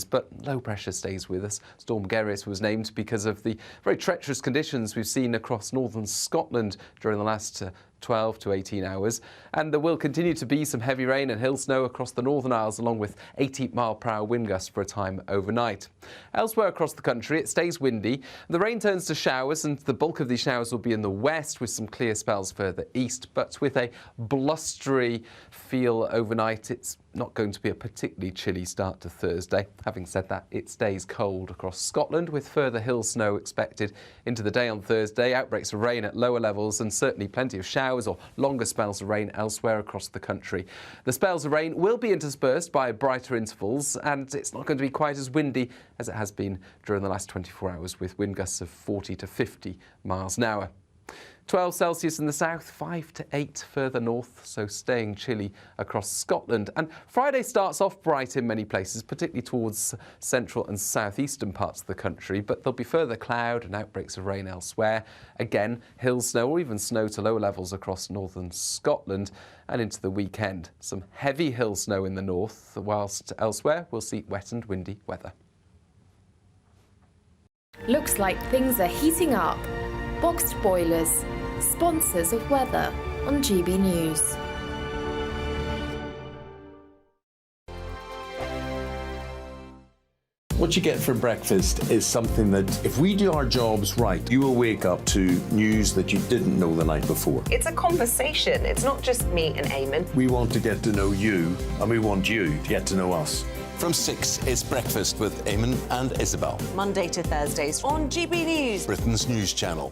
But low pressure stays with us. Storm Gerrit was named because of the very treacherous conditions we've seen across northern Scotland during the last 12 to 18 hours. And there will continue to be some heavy rain and hill snow across the Northern Isles, along with 80-mile-per-hour wind gusts for a time overnight. Elsewhere across the country, it stays windy. The rain turns to showers, and the bulk of these showers will be in the west, with some clear spells further east. But with a blustery feel overnight, it's not going to be a particularly chilly start to Thursday. Having said that, it stays cold across Scotland, with further hill snow expected into the day on Thursday. Outbreaks of rain at lower levels, and certainly plenty of showers or longer spells of rain elsewhere across the country. The spells of rain will be interspersed by brighter intervals, and it's not going to be quite as windy as it has been during the last 24 hours, with wind gusts of 40 to 50 miles an hour. 12 Celsius in the south, 5 to 8 further north, so staying chilly across Scotland. And Friday starts off bright in many places, particularly towards central and southeastern parts of the country, but there'll be further cloud and outbreaks of rain elsewhere. Again, hill snow or even snow to lower levels across northern Scotland, and into the weekend. Some heavy hill snow in the north, whilst elsewhere we'll see wet and windy weather. Looks like things are heating up. Boxed boilers, sponsors of weather on GB News. What you get for breakfast is something that, if we do our jobs right, you will wake up to news that you didn't know the night before. It's a conversation. It's not just me and Eamon. We want to get to know you, and we want you to get to know us. From 6, it's Breakfast with Eamon and Isabel. Monday to Thursdays on GB News, Britain's news channel.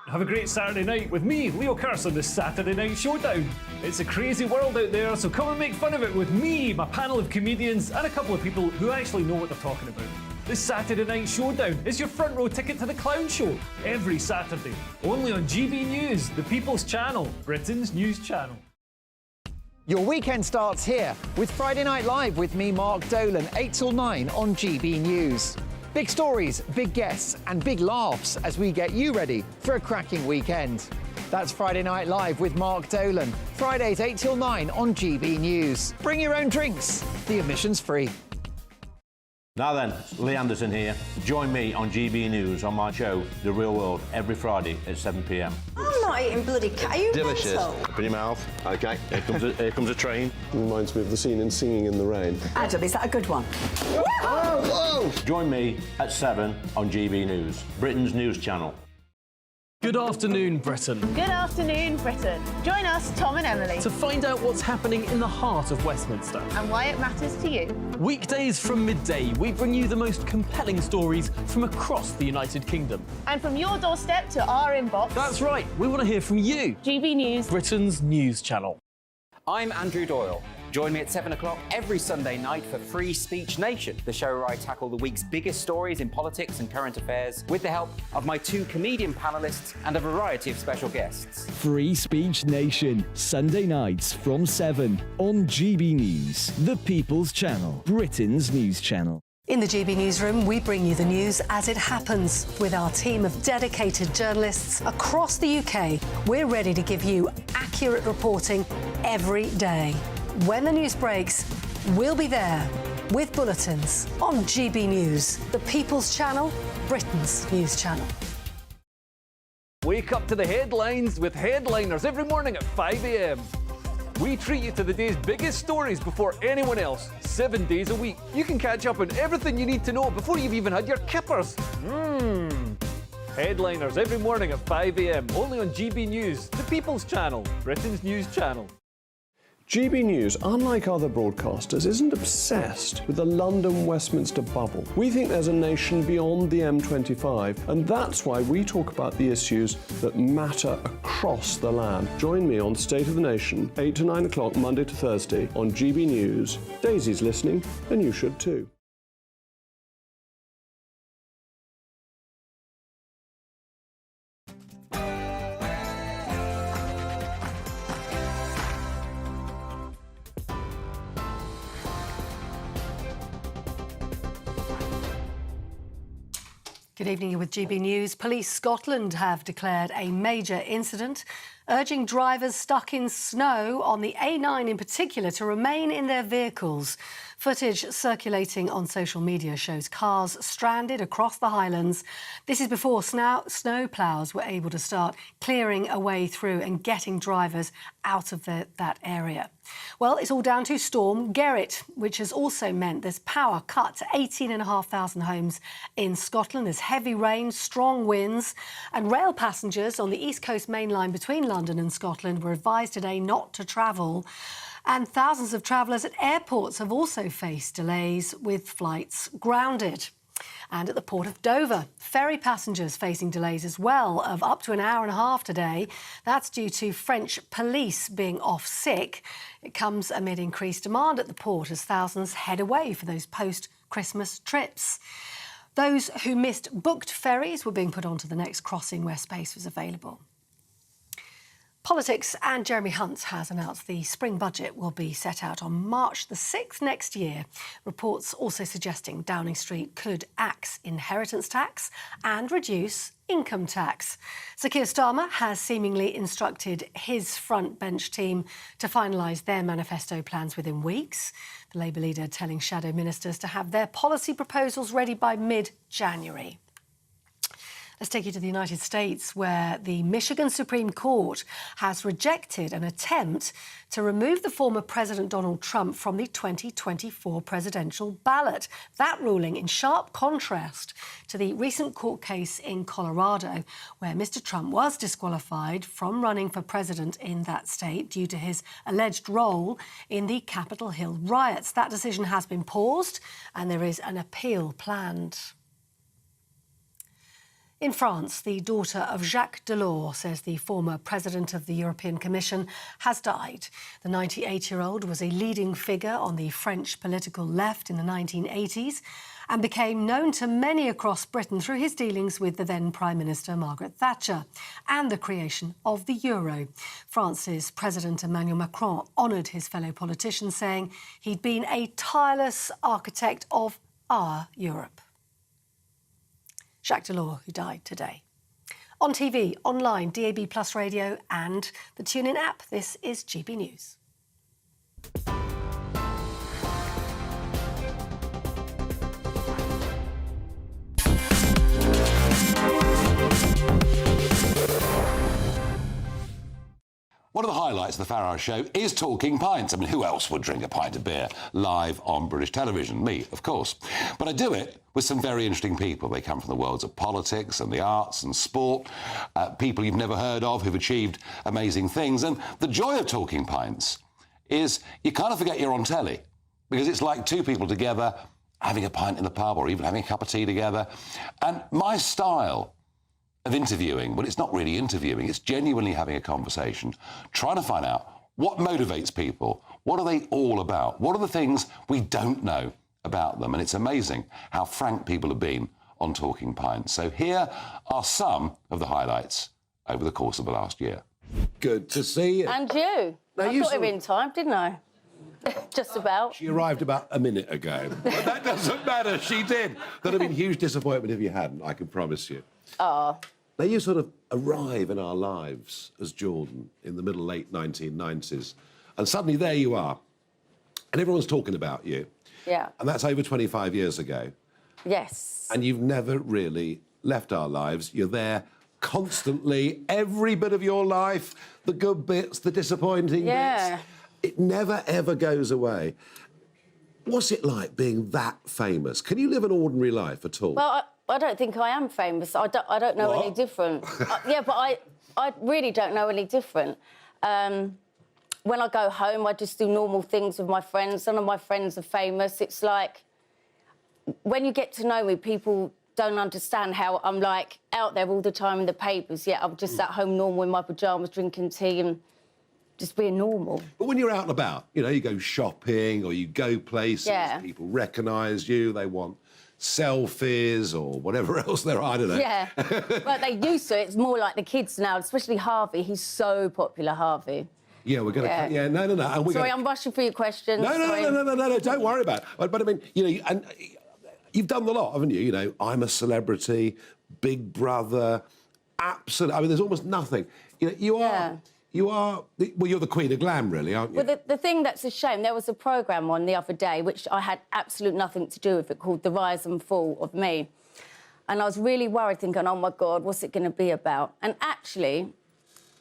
Have a great Saturday night with me, Leo Curse, on the Saturday Night Showdown. It's a crazy world out there, so come and make fun of it with me, my panel of comedians, and a couple of people who actually know what they're talking about. The Saturday Night Showdown is your front row ticket to the clown show every Saturday, only on GB News, the People's Channel, Britain's news channel. Your weekend starts here with Friday Night Live with me, Mark Dolan, 8 till 9 on GB News. Big stories, big guests and big laughs as we get you ready for a cracking weekend. That's Friday Night Live with Mark Dolan. Fridays 8 till 9 on GB News. Bring your own drinks. The admission's free. Now then, Lee Anderson here. Join me on GB News on my show, The Real World, every Friday at 7 p.m. I'm not eating bloody cat. Are you delicious. mental? Open your mouth. OK, here comes a train. Reminds me of the scene in Singing in the Rain. Adam, is that a good one? Whoa! Join me at 7 on GB News, Britain's news channel. Good afternoon, Britain. Good afternoon, Britain. Join us, Tom and Emily, To find out what's happening in the heart of Westminster. and why it matters to you. Weekdays from midday, we bring you the most compelling stories from across the United Kingdom. And from your doorstep to our inbox, That's right, we want to hear from you, GB News. Britain's news channel. I'm Andrew Doyle. Join me at 7 o'clock every Sunday night for Free Speech Nation, the show where I tackle the week's biggest stories in politics and current affairs with the help of my 2 comedian panellists and a variety of special guests. Free Speech Nation, Sunday nights from 7 on GB News, the People's Channel, Britain's news channel. In the GB Newsroom, we bring you the news as it happens. With our team of dedicated journalists across the UK, we're ready to give you accurate reporting every day. When the news breaks, we'll be there with bulletins on GB News, the People's Channel, Britain's news channel. Wake up to the headlines with Headliners every morning at 5 a.m. We treat you to the day's biggest stories before anyone else, 7 days a week. You can catch up on everything you need to know before you've even had your kippers. Headliners every morning at 5 a.m, only on GB News, the People's Channel, Britain's news channel. GB News, unlike other broadcasters, isn't obsessed with the London-Westminster bubble. We think there's a nation beyond the M25, and that's why we talk about the issues that matter across the land. Join me on State of the Nation, 8 to 9 o'clock, Monday to Thursday, on GB News. Daisy's listening, and you should too. Good evening, you're with GB News. Police Scotland have declared a major incident urging drivers stuck in snow on the A9 in particular to remain in their vehicles. Footage circulating on social media shows cars stranded across the Highlands. This is before snow ploughs were able to start clearing a way through and getting drivers out of that area. Well, it's all down to Storm Gerrit, which has also meant there's power cut to 18,500 homes in Scotland. There's heavy rain, strong winds, and rail passengers on the East Coast main line between London and Scotland were advised today not to travel. And thousands of travellers at airports have also faced delays with flights grounded. And at the port of Dover, ferry passengers facing delays as well of up to an hour and a half today. That's due to French police being off sick. It comes amid increased demand at the port as thousands head away for those post-Christmas trips. Those who missed booked ferries were being put onto the next crossing where space was available. Politics, and Jeremy Hunt has announced the spring budget will be set out on March the 6th next year. Reports also suggesting Downing Street could axe inheritance tax and reduce income tax. Sir Keir Starmer has seemingly instructed his front bench team to finalise their manifesto plans within weeks. The Labour leader telling shadow ministers to have their policy proposals ready by mid-January. Let's take you to the United States, where the Michigan Supreme Court has rejected an attempt to remove the former President Donald Trump from the 2024 presidential ballot. That ruling in sharp contrast to the recent court case in Colorado, where Mr. Trump was disqualified from running for president in that state due to his alleged role in the Capitol Hill riots. That decision has been paused, and there is an appeal planned. In France, the daughter of Jacques Delors says the former president of the European Commission has died. The 98-year-old was a leading figure on the French political left in the 1980s and became known to many across Britain through his dealings with the then Prime Minister Margaret Thatcher and the creation of the euro. France's President Emmanuel Macron honoured his fellow politicians, saying he'd been a tireless architect of our Europe. Jacques Delors, who died today. On TV, online, DAB+ radio and the TuneIn app, this is GB News. One of the highlights of the Farage show is Talking Pints. I mean, who else would drink a pint of beer live on British television? Me, of course. But I do it with some very interesting people. They come from the worlds of politics and the arts and sport, people you've never heard of who've achieved amazing things. And the joy of Talking Pints is you kind of forget you're on telly, because it's like two people together having a pint in the pub or even having a cup of tea together. And my style of interviewing, well, it's not really interviewing, it's genuinely having a conversation, trying to find out what motivates people, what are they all about, what are the things we don't know about them. And it's amazing how frank people have been on Talking Pints. So here are some of the highlights over the course of the last year. Good to see you. And you. Now, I got here in time, didn't I? Just about. She arrived about a minute ago. But that doesn't matter, she did. That'd have been huge disappointment if you hadn't, I can promise you. Oh. Now, you sort of arrive in our lives as Jordan in the middle, late 1990s, and suddenly there you are, and everyone's talking about you. Yeah. And that's over 25 years ago. Yes. And you've never really left our lives. You're there constantly, every bit of your life, the good bits, the disappointing bits. It never, ever goes away. What's it like being that famous? Can you live an ordinary life at all? Well, I don't think I am famous. I don't know any different. Yeah, but I really don't know any different. When I go home, I just do normal things with my friends. Some of my friends are famous. It's like, when you get to know me, people don't understand how I'm, like, out there all the time in the papers, yet I'm just at home normal in my pyjamas, drinking tea and just being normal. But when you're out and about, you know, you go shopping or you go places, people recognise you, they want selfies or whatever else there are, I don't know. Yeah, well, they used to. It's more like the kids now, especially Harvey. He's so popular, Harvey. Yeah, we're going to... Yeah, no. And we're Sorry, I'm rushing for your questions. No, don't worry about it. But I mean, you know, and you've done the lot, haven't you? You know, I'm a Celebrity, Big Brother, absolutely. I mean, there's almost nothing. You know, you're the queen of glam, really, aren't you? Well, the thing that's a shame, there was a programme on the other day which I had absolute nothing to do with it, called The Rise and Fall of Me. And I was really worried, thinking, oh, my God, what's it going to be about? And actually,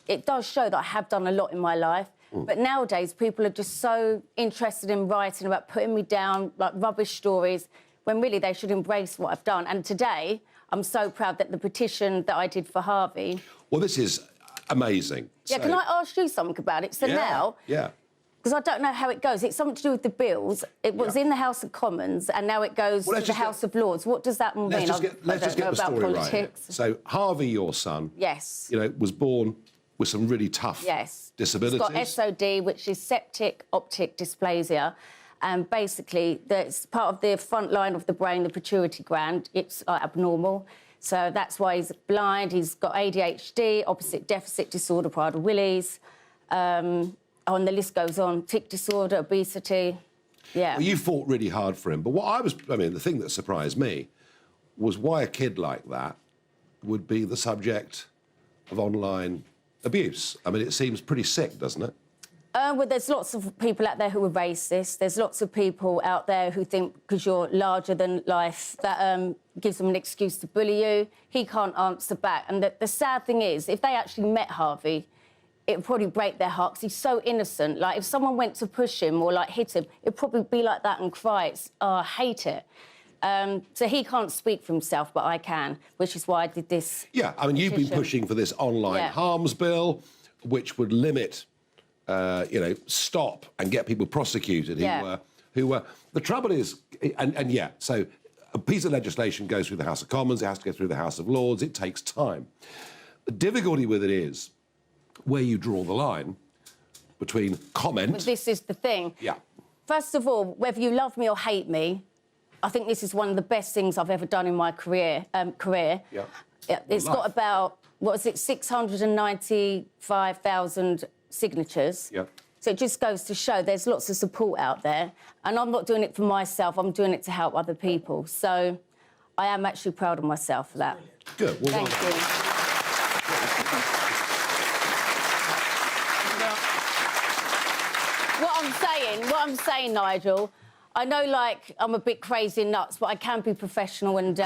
it does show that I have done a lot in my life. But nowadays, people are just so interested in writing about putting me down, like rubbish stories, when really they should embrace what I've done. And today, I'm so proud that the petition that I did for Harvey... Well, this is amazing. Yeah, can I ask you something about it? So now... Yeah. Because I don't know how it goes. It's something to do with the bills. It was in the House of Commons, and now it goes to the House of Lords. What does that mean? Let's just get the story right here. So Harvey, your son, yes, was born with some really tough disabilities. He's got SOD, which is septic optic dysplasia. And basically, it's part of the front line of the brain, the pituitary gland. It's abnormal. So that's why he's blind. He's got ADHD, opposite deficit disorder, Prader-Willis. And the list goes on. Tic disorder, obesity. Yeah. Well, you fought really hard for him. But the thing that surprised me was why a kid like that would be the subject of online abuse. I mean, it seems pretty sick, doesn't it? Well, there's lots of people out there who are racist. There's lots of people out there who think because you're larger than life, that gives them an excuse to bully you. He can't answer back. And the sad thing is, if they actually met Harvey, it would probably break their heart because he's so innocent. Like, if someone went to push him or, like, hit him, it'd probably be like that and cry. I hate it. So he can't speak for himself, but I can, which is why I did this. Yeah, I mean, you've been pushing for this online harms bill, which would limit... stop and get people prosecuted who were... The trouble is, so a piece of legislation goes through the House of Commons, it has to go through the House of Lords, it takes time. The difficulty with it is where you draw the line between comment... But this is the thing. Yeah. First of all, whether you love me or hate me, I think this is one of the best things I've ever done in my career. Yeah. It's got about, 695,000... signatures. Yeah. So it just goes to show there's lots of support out there. And I'm not doing it for myself, I'm doing it to help other people. So I am actually proud of myself for that. Good. Well, thank you. What I'm saying, Nigel, I know, like, I'm a bit crazy and nuts, but I can be professional and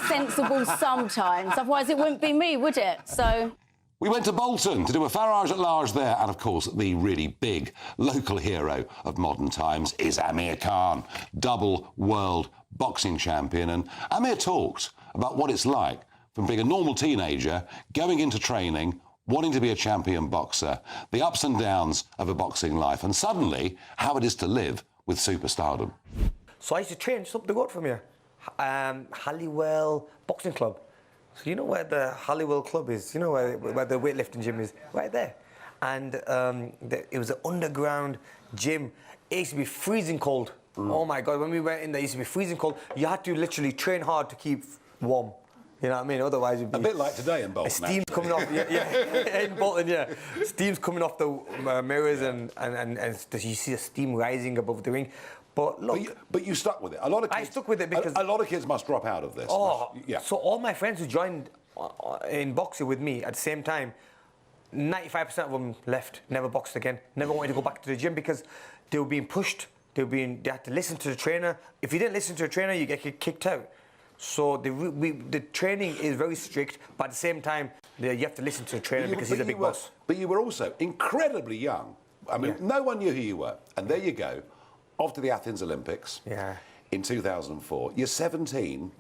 sensible sometimes. Otherwise, it wouldn't be me, would it? So... We went to Bolton to do a Farage at large there, and of course the really big local hero of modern times is Amir Khan, double world boxing champion. And Amir talked about what it's like from being a normal teenager, going into training, wanting to be a champion boxer, the ups and downs of a boxing life, and suddenly how it is to live with superstardom. So I used to train just up the road from here, Halliwell Boxing Club. So you know where the Halliwell Club is? You know where the weightlifting gym is? Right there. And it was an underground gym. It used to be freezing cold. Oh, my God. When we went in there, it used to be freezing cold. You had to literally train hard to keep warm. You know what I mean? Otherwise, it'd be... A bit like today in Bolton, steam's coming off... Yeah, in Bolton, yeah. Steam's coming off the mirrors and you see the steam rising above the ring. But look... But you stuck with it. A lot of kids, I stuck with it because... A lot of kids must drop out of this. Oh, yeah. So all my friends who joined in boxing with me at the same time, 95% of them left, never boxed again, never wanted to go back to the gym because they were being pushed, they had to listen to the trainer. If you didn't listen to the trainer, you get kicked out. So the training is very strict, but at the same time, you have to listen to the trainer because he's a big boss. But you were also incredibly young. I mean, no one knew who you were. And there you go. Off to the Athens Olympics in 2004. You're 17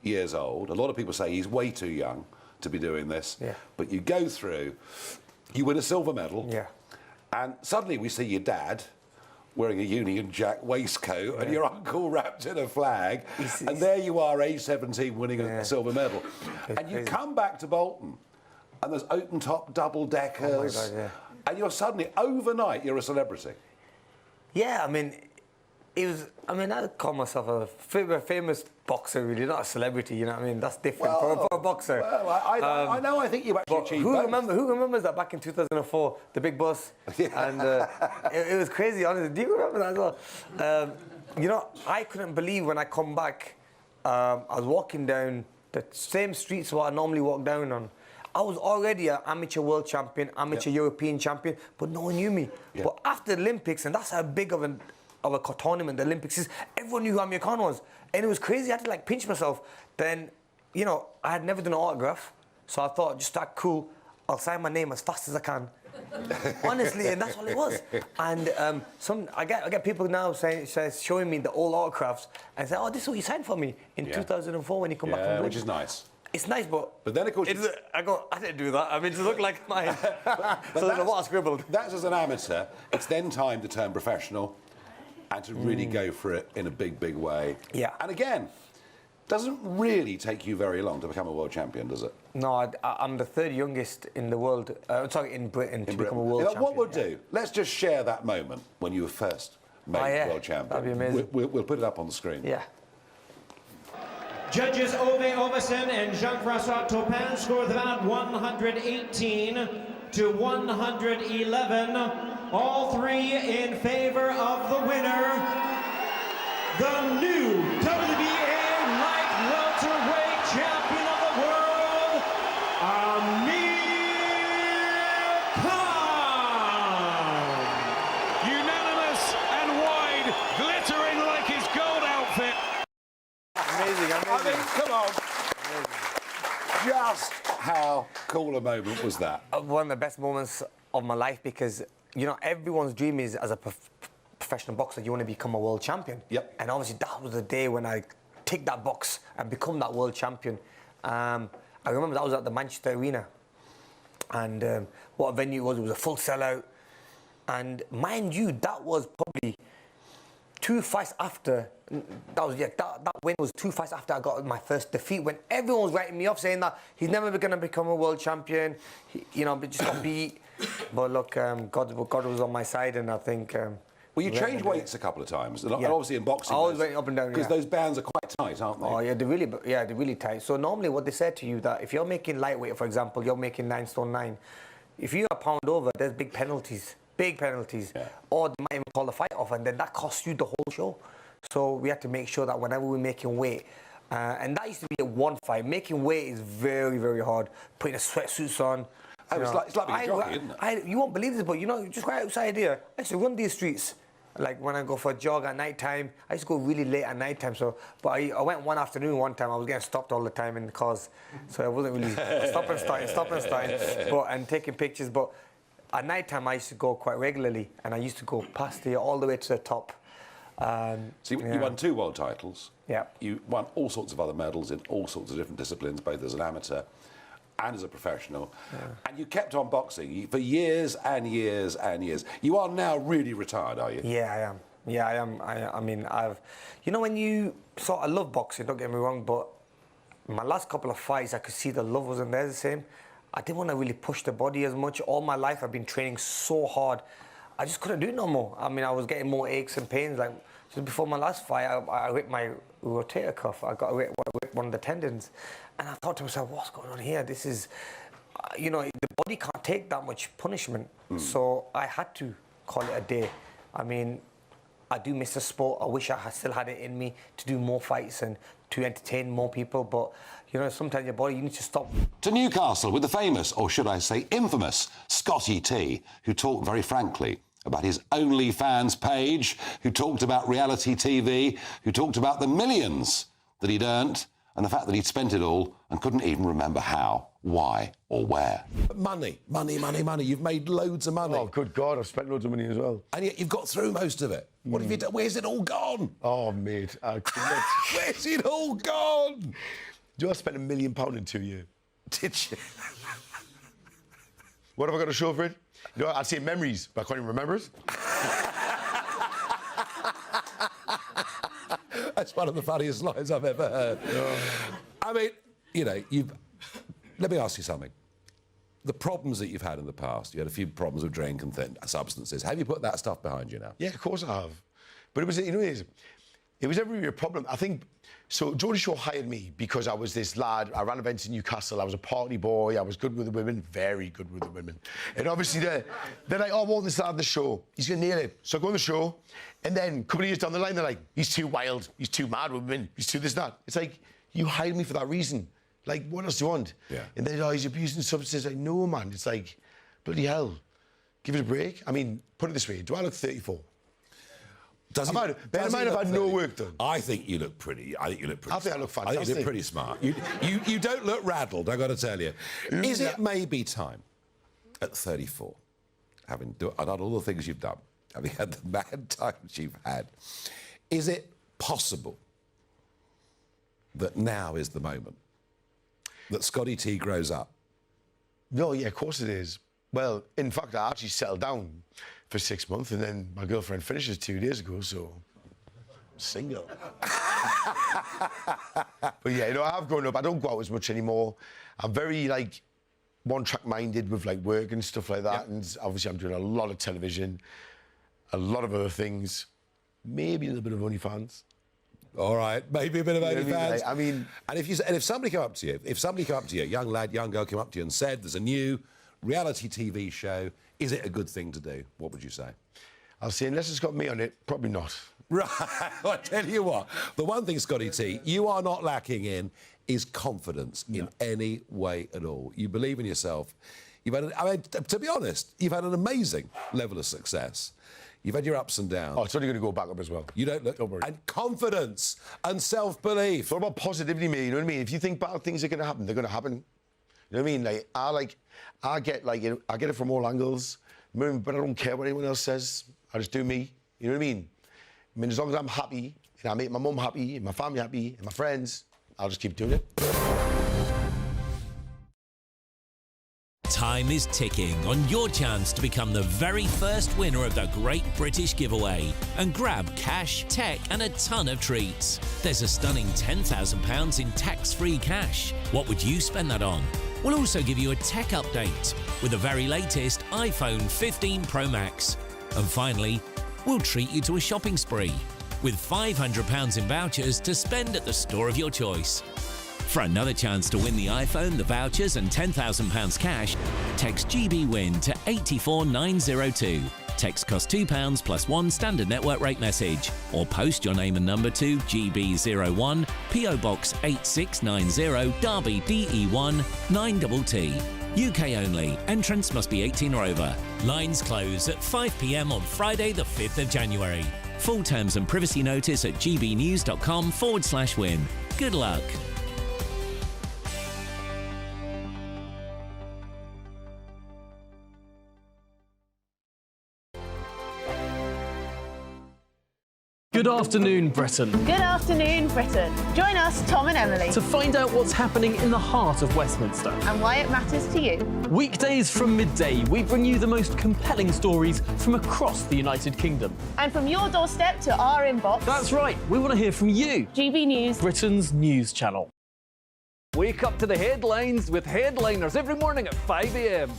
years old. A lot of people say he's way too young to be doing this. But you go through, you win a silver medal, and suddenly we see your dad wearing a Union Jack waistcoat and your uncle wrapped in a flag, and there you are, age 17, winning a silver medal. And you come back to Bolton, and there's open-top double-deckers, oh my God, and you're suddenly, overnight, you're a celebrity. Yeah, I mean, I call myself a famous boxer, really, not a celebrity, you know what I mean? That's different for a boxer. Well, I know, I think you actually achieved both. Who remembers that back in 2004, the big bus? And it was crazy, honestly. Do you remember that as well? You know, I couldn't believe when I come back, I was walking down the same streets what I normally walk down on. I was already an amateur world champion, amateur European champion, but no one knew me. But after the Olympics, and that's how big of a tournament the Olympics is, everyone knew who Amir Khan was. And it was crazy. I had to like pinch myself. Then, you know, I had never done an autograph. So I thought, just that cool, I'll sign my name as fast as I can. Honestly, and that's all it was. And I get people now showing me the old autographs and say, oh, this is what you signed for me in 2004 when you come back from Blue. Which is nice. It's nice, but then of course I didn't do that. I mean, to look like mine. So that's what I scribbled. That's as an amateur. It's then time to turn professional and to really go for it in a big, big way. Yeah. And again, doesn't really take you very long to become a world champion, does it? No, I'm the third youngest in the world. Sorry, in Britain to become a world champion. What we'll do? Let's just share that moment when you were first made world champion. That'd be amazing. We'll put it up on the screen. Yeah. Judges Ove Ovesen and Jean-François Topin scored the bout 118 to 111. All three in favor of the winner, the new WBA light welterweight champion of the world, Amir Khan. Unanimous and wide, glittering like his gold outfit. Amazing. I mean, come on. Just how cool a moment was that? One of the best moments of my life because, you know, everyone's dream is as a professional boxer, you want to become a world champion. Yep. And obviously that was the day when I ticked that box and become that world champion. I remember that was at the Manchester Arena. And what a venue it was a full sellout. And mind you, that was probably 2 fights after, that win was 2 fights after I got my first defeat, when everyone was writing me off saying that he's never going to become a world champion, you know, but just got beat. But look, God was on my side, and I think... well, you changed weights a couple of times, and obviously in boxing... I always went up and down, because those bands are quite tight, aren't they? Oh, yeah, they're really tight. So normally what they said to you, that if you're making lightweight, for example, you're making 9 stone 9, if you're a pound over, there's big penalties. Or they might even call the fight off, and then that costs you the whole show. So we had to make sure that whenever we're making weight, and that used to be a one fight. Making weight is very, very hard. Putting the sweatsuits on. It's like being a jockey, isn't it? You won't believe this, but you know, just right outside here, I used to run these streets. Like when I go for a jog at night time, I used to go really late at night time. So, but I went one afternoon one time. I was getting stopped all the time in the cars, so I wasn't really stop and starting, and taking pictures. But at night time, I used to go quite regularly, and I used to go past here all the way to the top. So you won 2 world titles. Yeah. You won all sorts of other medals in all sorts of different disciplines, both as an amateur and as a professional. Yeah. And you kept on boxing for years and years and years. You are now really retired, are you? Yeah, I am. Yeah, I am. I mean, you know, when you I love boxing, don't get me wrong, but my last couple of fights, I could see the love wasn't there the same. I didn't want to really push the body as much. All my life, I've been training so hard. I just couldn't do it no more. I mean, I was getting more aches and pains. Like, just before my last fight, I ripped my rotator cuff. I got ripped one of the tendons. And I thought to myself, what's going on here? This is, you know, the body can't take that much punishment. So I had to call it a day. I mean, I do miss the sport. I wish I still had it in me to do more fights and to entertain more people. But, you know, sometimes your body, you need to stop. To Newcastle with the famous, or should I say infamous, Scotty T, who talked very frankly about his OnlyFans page, who talked about reality TV, who talked about the millions that he'd earned and the fact that he'd spent it all and couldn't even remember how, why or where. Money. You've made loads of money. Oh, good God, I've spent loads of money as well. And yet you've got through most of it. What have you done? Where's it all gone? Oh, mate. Where's it all gone? Do you know I spent £1 million in 2 years? Did you? What have I got to show for it? You know, I'd say memories, but I can't even remember it. That's one of the funniest lines I've ever heard. I mean, you know, let me ask you something. The problems that you've had in the past, you had a few problems with drink and substances. Have you put that stuff behind you now? Yeah, of course I have. But it was, you know, it was never really a problem. I think, so Geordie Shaw hired me because I was this lad, I ran events in Newcastle, I was a party boy, I was good with the women, very good with the women. And obviously they're like, oh, I want this lad on the show, he's gonna nail it. So I go on the show, and then a couple of years down the line, they're like, he's too wild, he's too mad with women, he's too this, that. It's like, you hired me for that reason. Like, what else do you want? Yeah. And then, oh, he's abusing substances. Like, no, man. It's like, bloody hell. Give it a break. I mean, put it this way. Do I look 34? Bear in mind, I've had no work done. I think you look pretty. I think I look think fantastic. you look pretty smart. You don't look rattled, I've got to tell you. Is it maybe time, at 34, having done all the things you've done, having had the mad times you've had, is it possible that now is the moment that Scotty T grows up? No, yeah, of course it is. Well, in fact, I actually settled down for 6 months, and then my girlfriend finishes 2 days ago, so I'm single. But yeah, you know, I have grown up. I don't go out as much anymore. I'm very, like, one-track minded with, like, work and stuff like that. Yeah. And obviously I'm doing a lot of television, a lot of other things, maybe a little bit of OnlyFans. All right, maybe a bit of OnlyFans. I mean, and if somebody come up to you, young lad, young girl, came up to you and said, "There's a new reality TV show. Is it a good thing to do?" What would you say? I'll say, unless it's got me on it, probably not. Right. I tell you what, the one thing, Scotty T, you are not lacking in is confidence in any way at all. You believe in yourself. To be honest, you've had an amazing level of success. You've had your ups and downs. Oh, it's only going to go back up as well. You don't look... Don't worry. And confidence and self-belief. What about positivity, mate? You know what I mean? If you think bad things are going to happen, they're going to happen. You know what I mean? I get it from all angles, but I don't care what anyone else says. I just do me. You know what I mean? I mean, as long as I'm happy, and I make my mum happy, and my family happy, and my friends, I'll just keep doing it. Time is ticking on your chance to become the very first winner of the Great British Giveaway and grab cash, tech and a ton of treats. There's a stunning £10,000 in tax-free cash. What would you spend that on? We'll also give you a tech update with the very latest iPhone 15 Pro Max. And finally, we'll treat you to a shopping spree with £500 in vouchers to spend at the store of your choice. For another chance to win the iPhone, the vouchers and £10,000 cash, text GBWIN to 84902. Text costs £2 plus one standard network rate message. Or post your name and number to GB01, PO Box 8690, Derby DE1 9TT. UK only. Entrance must be 18 or over. Lines close at 5 p.m. on Friday the 5th of January. Full terms and privacy notice at gbnews.com/win. Good luck. Good afternoon, Britain. Good afternoon, Britain. Join us, Tom and Emily, To find out what's happening in the heart of Westminster. and why it matters to you. Weekdays from midday, we bring you the most compelling stories from across the United Kingdom. And from your doorstep to our inbox. That's right, we want to hear from you. GB News, Britain's news channel. Wake up to the headlines with Headliners every morning at 5 a.m.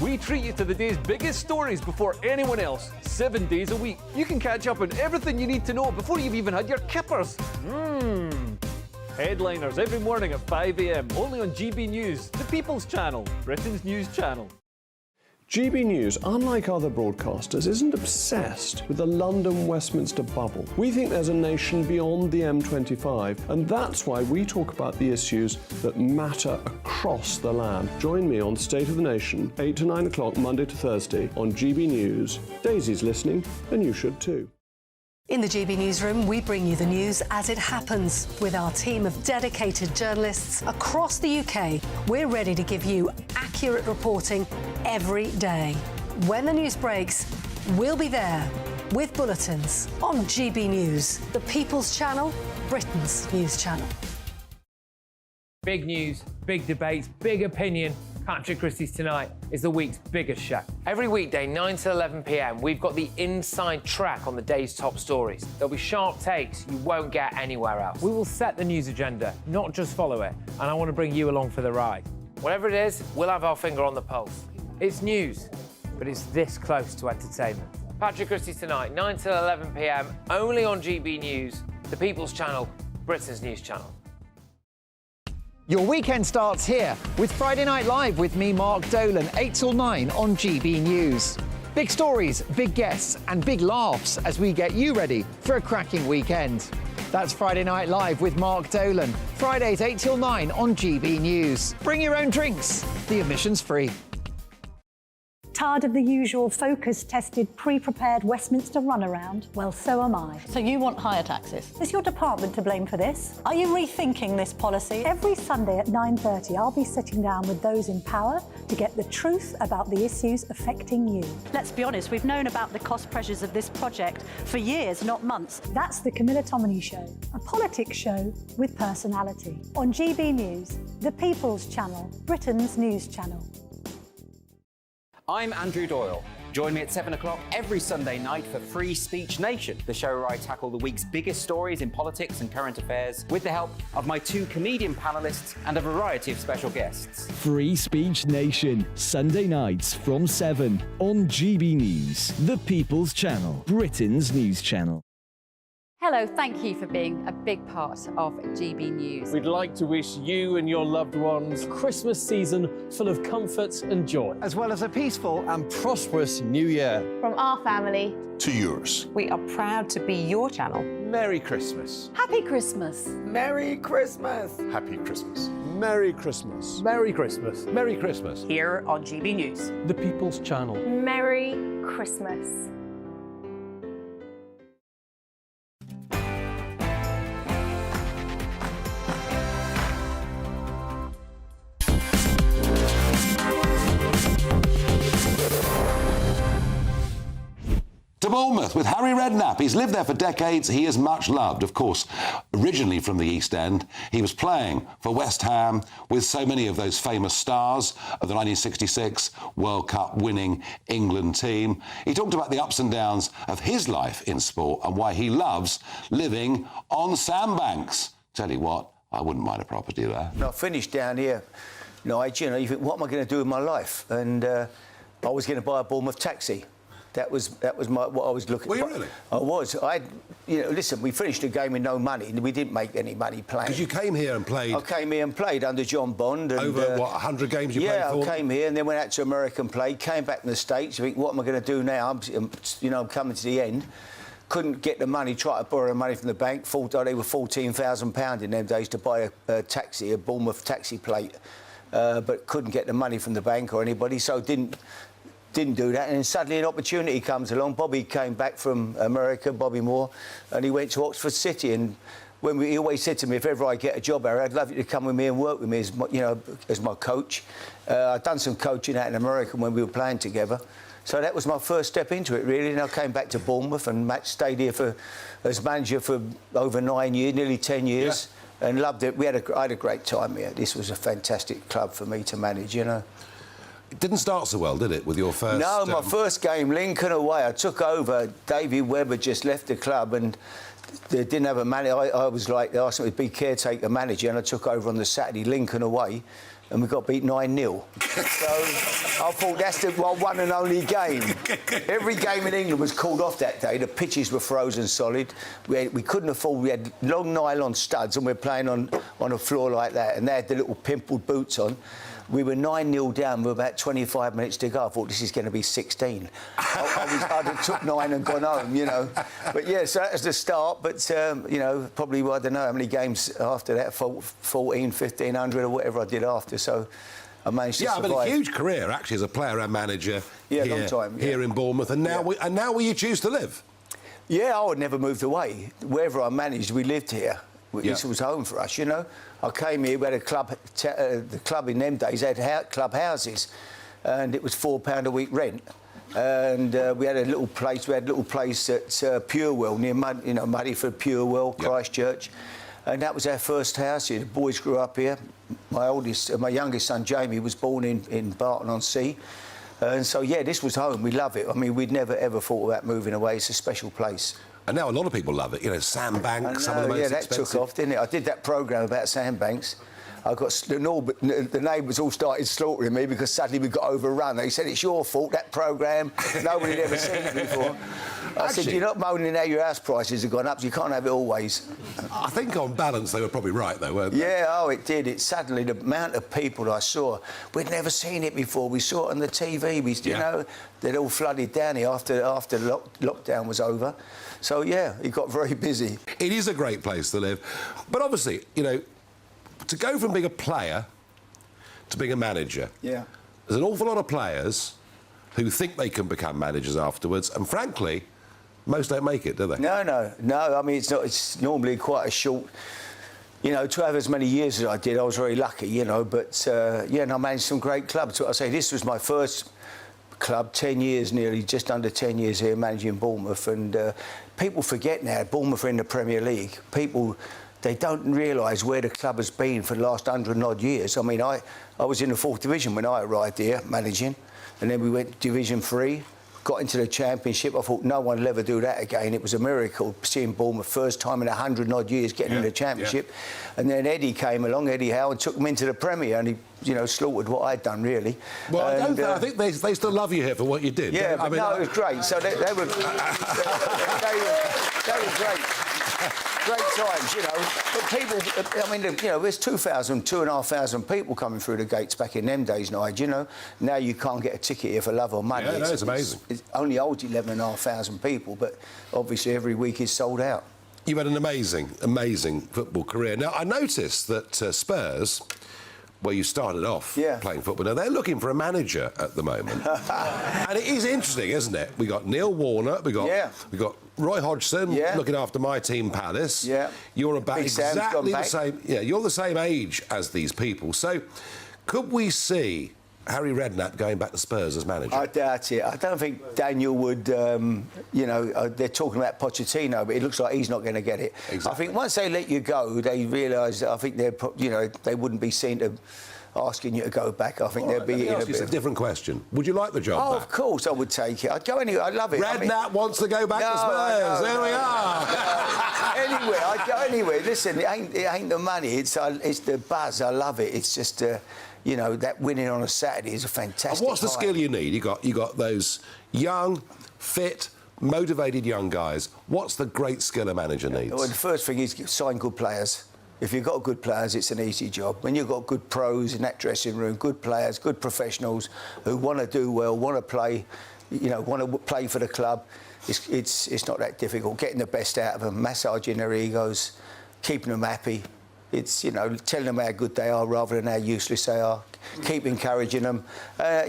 We treat you to the day's biggest stories before anyone else, 7 days a week. You can catch up on everything you need to know before you've even had your kippers. Headliners every morning at 5 a.m. only on GB News, the People's Channel, Britain's news channel. GB News, unlike other broadcasters, isn't obsessed with the London-Westminster bubble. We think there's a nation beyond the M25, and that's why we talk about the issues that matter across the land. Join me on State of the Nation, 8 to 9 o'clock, Monday to Thursday, on GB News. Daisy's listening, and you should too. In the GB Newsroom, we bring you the news as it happens. With our team of dedicated journalists across the UK, we're ready to give you accurate reporting every day. When the news breaks, we'll be there with bulletins on GB News, the People's Channel, Britain's news channel. Big news, big debates, big opinion. Patrick Christie's Tonight is the week's biggest show. Every weekday, 9 to 11 p.m, we've got the inside track on the day's top stories. There'll be sharp takes you won't get anywhere else. We will set the news agenda, not just follow it, and I want to bring you along for the ride. Whatever it is, we'll have our finger on the pulse. It's news, but it's this close to entertainment. Patrick Christie's Tonight, 9 to 11 p.m, only on GB News, the People's Channel, Britain's news channel. Your weekend starts here with Friday Night Live with me, Mark Dolan, 8 till 9 on GB News. Big stories, big guests, and big laughs as we get you ready for a cracking weekend. That's Friday Night Live with Mark Dolan. Fridays 8 till 9 on GB News. Bring your own drinks. The admission's free. Tired of the usual focus-tested, pre-prepared Westminster runaround? Well, so am I. So you want higher taxes? Is your department to blame for this? Are you rethinking this policy? Every Sunday at 9:30, I'll be sitting down with those in power to get the truth about the issues affecting you. Let's be honest, we've known about the cost pressures of this project for years, not months. That's the Camilla Tominey Show, a politics show with personality. On GB News, the People's Channel, Britain's news channel. I'm Andrew Doyle. Join me at 7 o'clock every Sunday night for Free Speech Nation, the show where I tackle the week's biggest stories in politics and current affairs with the help of my 2 comedian panellists and a variety of special guests. Free Speech Nation, Sunday nights from 7 on GB News, the People's Channel, Britain's news channel. Hello, thank you for being a big part of GB News. We'd like to wish you and your loved ones a Christmas season full of comfort and joy. As well as a peaceful and prosperous new year. From our family to yours. We are proud to be your channel. Merry Christmas. Happy Christmas. Merry Christmas. Happy Christmas. Merry Christmas. Merry Christmas. Merry Christmas. Here on GB News. The People's Channel. Merry Christmas. To Bournemouth with Harry Redknapp. He's lived there for decades. He is much loved, of course, originally from the East End. He was playing for West Ham with so many of those famous stars of the 1966 World Cup winning England team. He talked about the ups and downs of his life in sport and why he loves living on sandbanks. Tell you what, I wouldn't mind a property there. I finished down here, Nigel, you think, what am I going to do with my life? And I was going to buy a Bournemouth taxi. That was what I was looking for. Were you really? I was. Listen, we finished the game with no money. We didn't make any money playing. Because you came here and played... I came here and played under John Bond. And, over, 100 games you played for? Yeah, I came here and then went out to America and played, came back in the States. I think, what am I going to do now? I'm coming to the end. Couldn't get the money, tried to borrow the money from the bank. Thought they were £14,000 in them days to buy a taxi, a Bournemouth taxi plate. But couldn't get the money from the bank or anybody, so didn't do that, and then suddenly an opportunity comes along. Bobby came back from America, Bobby Moore, and he went to Oxford City. And he always said to me, if ever I get a job, Harry, I'd love you to come with me and work with me as my coach. I'd done some coaching out in America when we were playing together. So that was my first step into it, really. And I came back to Bournemouth and stayed here as manager for over 9 years, nearly 10 years, and loved it. I had a great time here. This was a fantastic club for me to manage, It didn't start so well, did it, with your first... No, my first game, Lincoln away. I took over. David Webb had just left the club and they didn't have a manager. I was like, they asked me to be caretaker manager, and I took over on the Saturday, Lincoln away, and we got beat 9-0. So I thought that's the one and only game. Every game in England was called off that day. The pitches were frozen solid. We couldn't afford... We had long nylon studs and we were playing on a floor like that, and they had the little pimpled boots on. We were 9-0 down with about 25 minutes to go. I thought, this is going to be 16. I'd have took 9 and gone home, But, yeah, so that was the start. But, probably, I don't know how many games after that, 14, 1,500 or whatever I did after. So I managed to survive. Yeah, but a huge career, actually, as a player and manager long time, here in Bournemouth. And now, where you choose to live? Yeah, I would never moved away. Wherever I managed, we lived here. This was home for us, I came here, we had a club, the club in them days had club houses, and it was £4 a week rent. And we had a little place, at Purewell, near Muddyford, Purewell, Christchurch. And that was our first house here. The boys grew up here. My youngest son, Jamie, was born in Barton-on-Sea. And so, yeah, this was home. We love it. I mean, we'd never, ever thought about moving away. It's a special place. And now a lot of people love it. Sandbanks, some of the most expensive. Yeah, that took off, didn't it? I did that programme about sandbanks. I got the neighbours all started slaughtering me because suddenly we got overrun. They said, it's your fault, that programme. Nobody had ever seen it before. I said, you're not moaning how your house prices have gone up, so you can't have it always. I think on balance they were probably right, though, weren't they? Yeah, oh, it did. It suddenly, the amount of people I saw, we'd never seen it before. We saw it on the TV. You know, they'd all flooded down here after lockdown was over. So, yeah, it got very busy. It is a great place to live. But obviously, you know, to go from being a player to being a manager, yeah, there's an awful lot of players who think they can become managers afterwards, and frankly, most don't make it, do they? No. I mean, it's normally quite a short. You know, to have as many years as I did, I was very lucky, you know. But, yeah, and I managed some great clubs. I say this was my first club, 10 years nearly, just under 10 years here managing Bournemouth. And people forget now, Bournemouth are in the Premier League. People, they don't realise where the club has been for the last 100 and odd years. I mean, I was in the 4th Division when I arrived here managing. And then we went to Division 3, got into the Championship. I thought no one will ever do that again. It was a miracle seeing Bournemouth first time in 100 and odd years getting in the Championship. And then Eddie came along, Eddie Howe, and took them into the Premier, and he, you know, slaughtered what I'd done, really. Well, and, I think they still love you here for what you did. Yeah, but no, it was great. So they were great. Great times, you know. But people, I mean, you know, there's 2,500 people coming through the gates back in them days, Nigel, you know. Now you can't get a ticket here for love or money. Yeah, it's amazing. It only holds 11,500 people, but obviously every week is sold out. You've had an amazing football career. Now, I noticed that Spurs, where you started off playing football, now they're looking for a manager at the moment. And it is interesting, isn't it? We got Neil Warner, we got Roy Hodgson looking after my team Palace. Yeah. You're about exactly the same. Yeah, you're the same age as these people. So, could we see Harry Redknapp going back to Spurs as manager? I doubt it. I don't think Daniel would. You know, they're talking about Pochettino, but it looks like he's not going to get it. Exactly. I think once they let you go, they realise that I think they're, you know, they wouldn't be seen to asking you to go back. I think they'd be. Let me ask you a different question. Would you like the job back? Of course, I would take it. I'd go anywhere. I love it. Redknapp wants to go back to Spurs. There we are. Anywhere, I'd go anywhere. Listen, it ain't the money. It's the buzz. I love it. It's just. You know, that winning on a Saturday is a fantastic. And what's the skill you need? You got those young, fit, motivated young guys. What's the great skill a manager needs? Well, the first thing is sign good players. If you've got good players, it's an easy job. When you've got good pros in that dressing room, good players, good professionals who want to do well, want to play, you know, want to play for the club, it's not that difficult. Getting the best out of them, massaging their egos, keeping them happy. It's, you know, telling them how good they are rather than how useless they are. Keep encouraging them.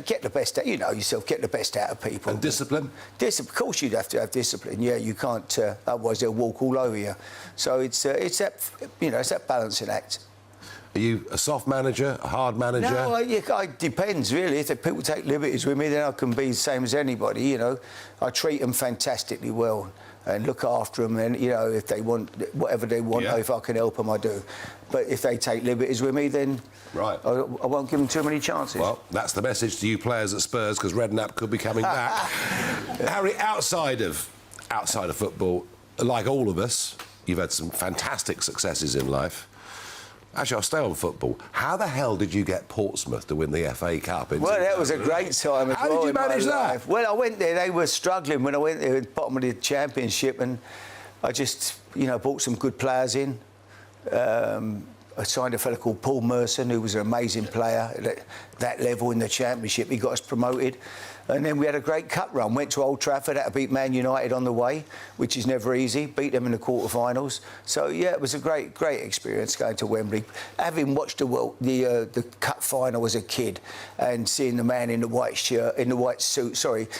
Get the best out, you know yourself, get the best out of people. And discipline? Of course you'd have to have discipline. Yeah, you can't, otherwise they'll walk all over you. So it's that, you know, it's that balancing act. Are you a soft manager, a hard manager? No, it depends, really. If people take liberties with me, then I can be the same as anybody, you know. I treat them fantastically well and look after them, and, you know, if they want, whatever they want, if I can help them, I do. But if they take liberties with me, then I won't give them too many chances. Well, that's the message to you players at Spurs, because Redknapp could be coming back. Harry, outside of football, like all of us, you've had some fantastic successes in life. Actually, I'll stay on football. How the hell did you get Portsmouth to win the FA Cup? Well, that was a great time. How did you manage that? Well, I went there. They were struggling when I went there at the bottom of the Championship, and I just, you know, brought some good players in. I signed a fella called Paul Merson, who was an amazing player at that level in the Championship. He got us promoted. And then we had a great cup run. Went to Old Trafford, had to beat Man United on the way, which is never easy. Beat them in the quarterfinals. So yeah, it was a great experience going to Wembley. Having watched the cup final as a kid and seeing the man in the white shirt, in the white suit,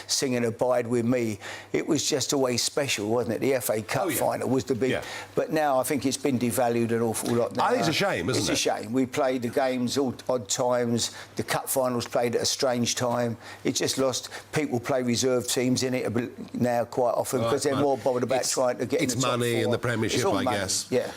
singing "Abide with Me," it was just always special, wasn't it? The FA Cup final was the big. Yeah. But now I think it's been devalued an awful lot. Now. I think it's a shame, isn't it? It's a shame. We played the games all odd times. The cup finals played at a strange time. It just lost. People play reserve teams in it now quite often because they're more bothered about trying to get in the top four. It's money and the Premiership, I guess. Yeah.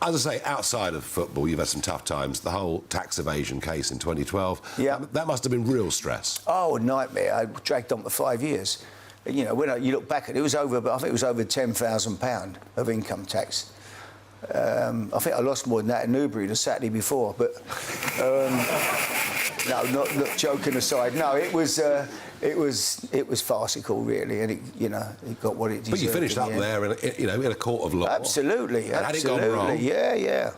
As I say, outside of football, you've had some tough times. The whole tax evasion case in 2012. Yeah. That must have been real stress. Oh, a nightmare. I dragged on for 5 years. You know, when you look back at it, it was over. I think it was over £10,000 of income tax. I think I lost more than that in Newbury the Saturday before, but no, not joking aside. No, it was It was farcical, really, and it got what it deserved. But you finished up there, in a court of law. Absolutely, and absolutely. Had it gone wrong? Yeah.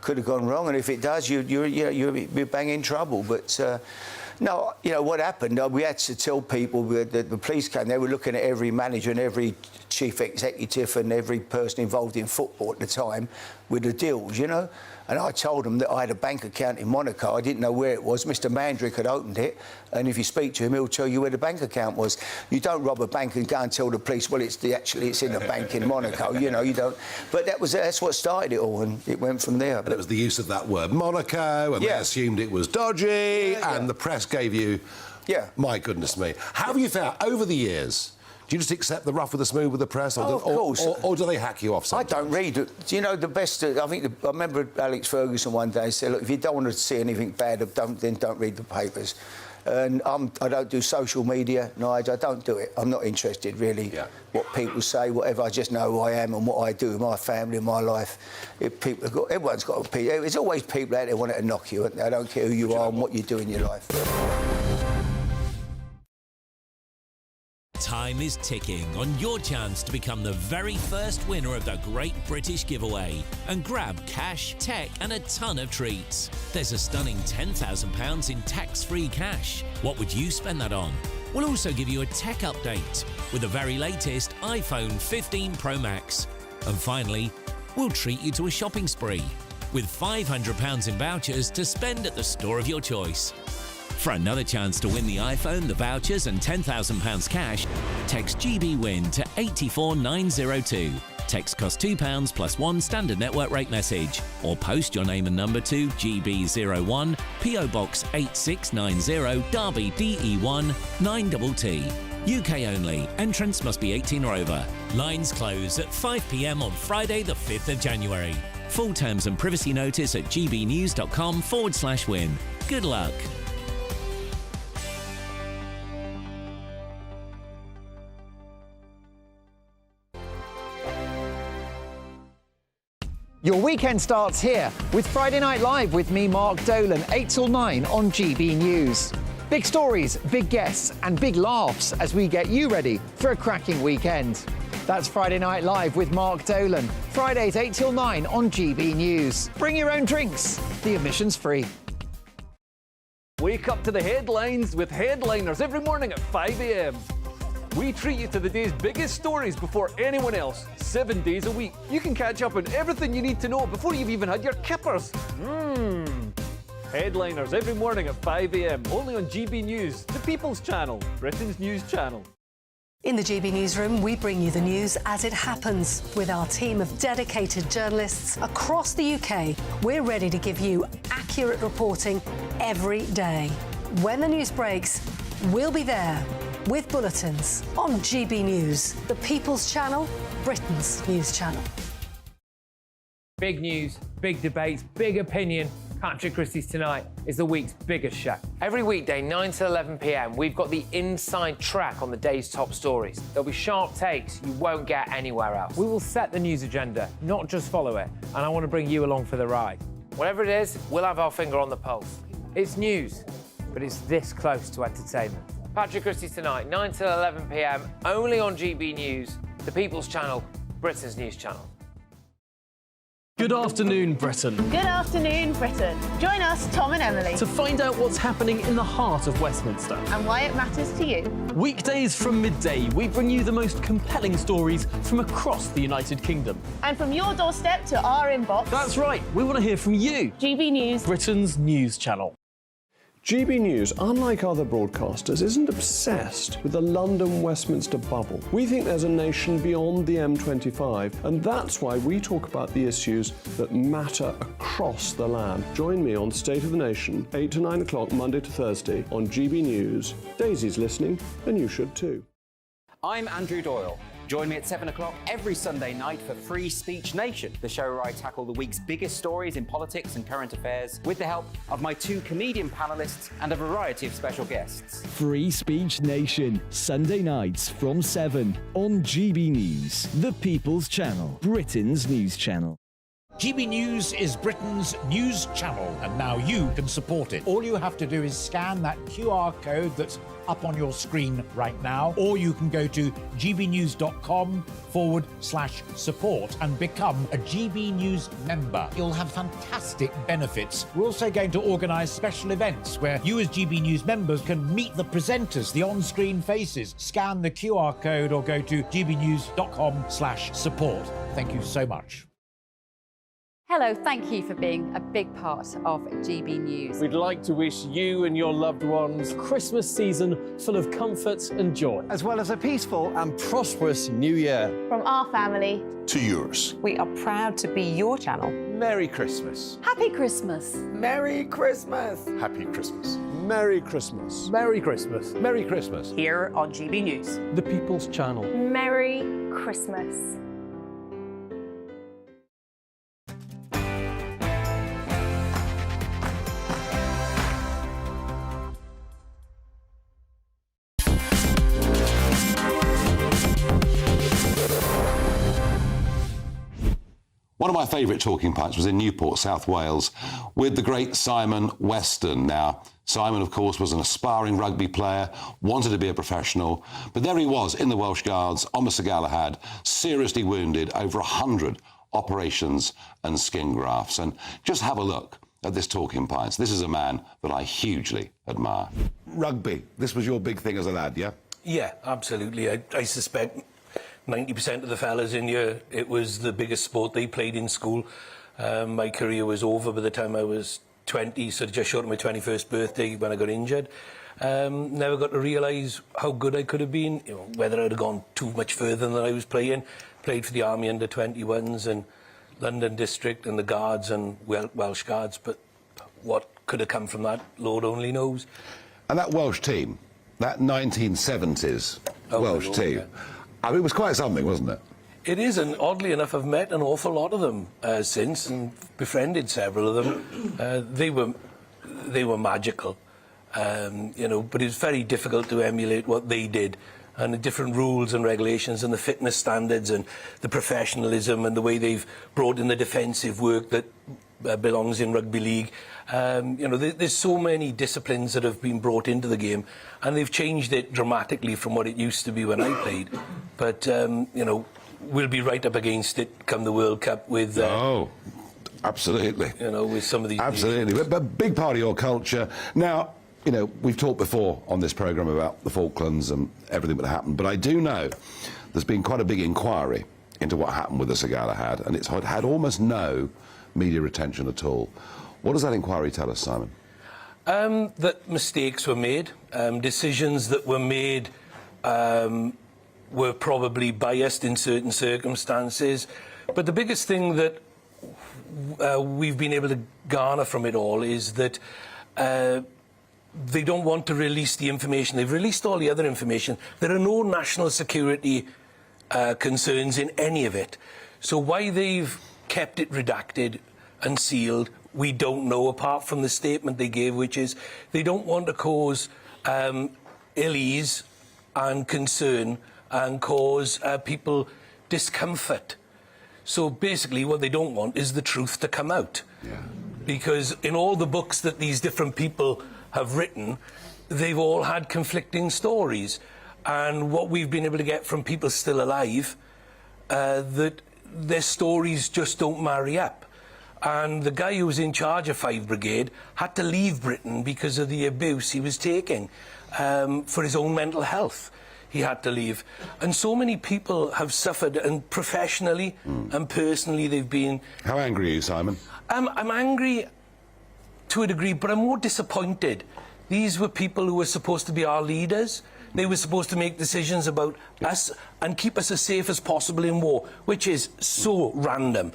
Could have gone wrong, and if it does, you're bang in trouble. But no, what happened? We had to tell people. The police came. They were looking at every manager and every chief executive and every person involved in football at the time with the deals, And I told them that I had a bank account in Monaco. I didn't know where it was. Mr. Mandrick had opened it, and if you speak to him, he'll tell you where the bank account was. You don't rob a bank and go and tell the police, well, it's in a bank in Monaco. You don't. But that's what started it all, and it went from there. And it was the use of that word Monaco, and they assumed it was dodgy, and the press gave you. Yeah. My goodness me. How have you found over the years? Do you just accept the rough with the smooth with the press, or, of course. or do they hack you off sometimes? I don't read it. Do you know the best? I remember Alex Ferguson one day said, "Look, if you don't want to see anything bad, then don't read the papers." And I don't do social media, Nigel. I don't do it. I'm not interested really. What people say, whatever. I just know who I am and what I do with my family and my life. Everyone's got opinion. There's always people out there wanting to knock you. I don't care who you are and what you do in your life. Time is ticking on your chance to become the very first winner of the Great British Giveaway and grab cash, tech and a ton of treats. There's a stunning £10,000 in tax-free cash. What would you spend that on? We'll also give you a tech update with the very latest iPhone 15 Pro Max. And finally, we'll treat you to a shopping spree with £500 in vouchers to spend at the store of your choice. For another chance to win the iPhone, the vouchers and £10,000 cash, text GB-WIN to 84902. Text costs £2 plus one standard network rate message. Or post your name and number to GB01, PO Box 8690, Derby DE1 9TT. UK only. Entrance must be 18 or over. Lines close at 5 p.m. on Friday the 5th of January. Full terms and privacy notice at gbnews.com/win. Good luck. Your weekend starts here with Friday Night Live with me, Mark Dolan, 8 till 9 on GB News. Big stories, big guests and big laughs as we get you ready for a cracking weekend. That's Friday Night Live with Mark Dolan. Fridays 8 till 9 on GB News. Bring your own drinks. The admission's free. Wake up to the headlines with Headliners every morning at 5 a.m. We treat you to the day's biggest stories before anyone else, 7 days a week. You can catch up on everything you need to know before you've even had your kippers. Headliners every morning at 5 a.m, only on GB News, the People's Channel, Britain's news channel. In the GB Newsroom, we bring you the news as it happens. With our team of dedicated journalists across the UK, we're ready to give you accurate reporting every day. When the news breaks, we'll be there with bulletins on GB News, the People's Channel, Britain's news channel. Big news, big debates, big opinion. Patrick Christie's Tonight is the week's biggest show. Every weekday, 9 to 11 p.m, we've got the inside track on the day's top stories. There'll be sharp takes you won't get anywhere else. We will set the news agenda, not just follow it, and I want to bring you along for the ride. Whatever it is, we'll have our finger on the pulse. It's news, but it's this close to entertainment. Patrick Christie's Tonight, 9 till 11 p.m, only on GB News, the People's Channel, Britain's news channel. Good afternoon, Britain. Good afternoon, Britain. Join us, Tom and Emily, To find out what's happening in the heart of Westminster. and why it matters to you. Weekdays from midday, we bring you the most compelling stories from across the United Kingdom. And from your doorstep to our inbox, That's right, we want to hear from you. GB News. Britain's news channel. GB News, unlike other broadcasters, isn't obsessed with the London-Westminster bubble. We think there's a nation beyond the M25, and that's why we talk about the issues that matter across the land. Join me on State of the Nation, 8 to 9 o'clock, Monday to Thursday, on GB News. Daisy's listening, and you should too. I'm Andrew Doyle. Join me at 7 o'clock every Sunday night for Free Speech Nation, the show where I tackle the week's biggest stories in politics and current affairs with the help of my two comedian panellists and a variety of special guests. Free Speech Nation, Sunday nights from 7 on GB News, the People's Channel, Britain's news channel. GB News is Britain's news channel, and now you can support it. All you have to do is scan that QR code that's up on your screen right now, or you can go to gbnews.com/support and become a GB News member. You'll have fantastic benefits. We're also going to organise special events where you as GB News members can meet the presenters, the on-screen faces. Scan the QR code or go to gbnews.com/support. Thank you so much. Hello, thank you for being a big part of GB News. We'd like to wish you and your loved ones a Christmas season full of comfort and joy. As well as a peaceful and prosperous new year. From our family to yours. We are proud to be your channel. Merry Christmas. Happy Christmas. Merry Christmas. Happy Christmas. Merry Christmas. Merry Christmas. Merry Christmas. Here on GB News. The People's Channel. Merry Christmas. One of my favourite talking pints was in Newport, South Wales, with the great Simon Weston. Now, Simon, of course, was an aspiring rugby player, wanted to be a professional, but there he was in the Welsh Guards on Mr Galahad, seriously wounded, over 100 operations and skin grafts. And just have a look at this talking pints. This is a man that I hugely admire. Rugby, this was your big thing as a lad, yeah? Yeah, absolutely. I suspect 90% of the fellas in here, it was the biggest sport they played in school. My career was over by the time I was 20, so just short of my 21st birthday when I got injured. Never got to realise how good I could have been, you know, whether I'd have gone too much further than I was playing. Played for the Army under-21s and London District and the Guards and Welsh Guards, but what could have come from that, Lord only knows. And that Welsh team, that 1970s Welsh team, yeah. I mean, it was quite something, wasn't it? It is, and oddly enough, I've met an awful lot of them since and befriended several of them. They were magical, you know, but it's very difficult to emulate what they did, and the different rules and regulations and the fitness standards and the professionalism and the way they've brought in the defensive work that belongs in rugby league. You know, there's so many disciplines that have been brought into the game, and they've changed it dramatically from what it used to be when I played. But, you know, we'll be right up against it come the World Cup with... oh, absolutely. You know, with some of these... Absolutely, but big part of your culture. Now, you know, we've talked before on this programme about the Falklands and everything that happened, but I do know there's been quite a big inquiry into what happened with the Sir Galahad, and it's had almost no media attention at all. What does that inquiry tell us, Simon? That mistakes were made, decisions that were made were probably biased in certain circumstances. But the biggest thing that we've been able to garner from it all is that they don't want to release the information. They've released all the other information. There are no national security concerns in any of it. So why they've kept it redacted and sealed, we don't know, apart from the statement they gave, which is they don't want to cause ill ease and concern and cause people discomfort. So basically what they don't want is the truth to come out. Yeah. Because in all the books that these different people have written, they've all had conflicting stories. And what we've been able to get from people still alive, that their stories just don't marry up. And the guy who was in charge of 5 Brigade had to leave Britain because of the abuse he was taking for his own mental health. He had to leave. And so many people have suffered, and professionally and personally they've been... How angry are you, Simon? I'm angry to a degree, but I'm more disappointed. These were people who were supposed to be our leaders. They were supposed to make decisions about us and keep us as safe as possible in war, which is so random.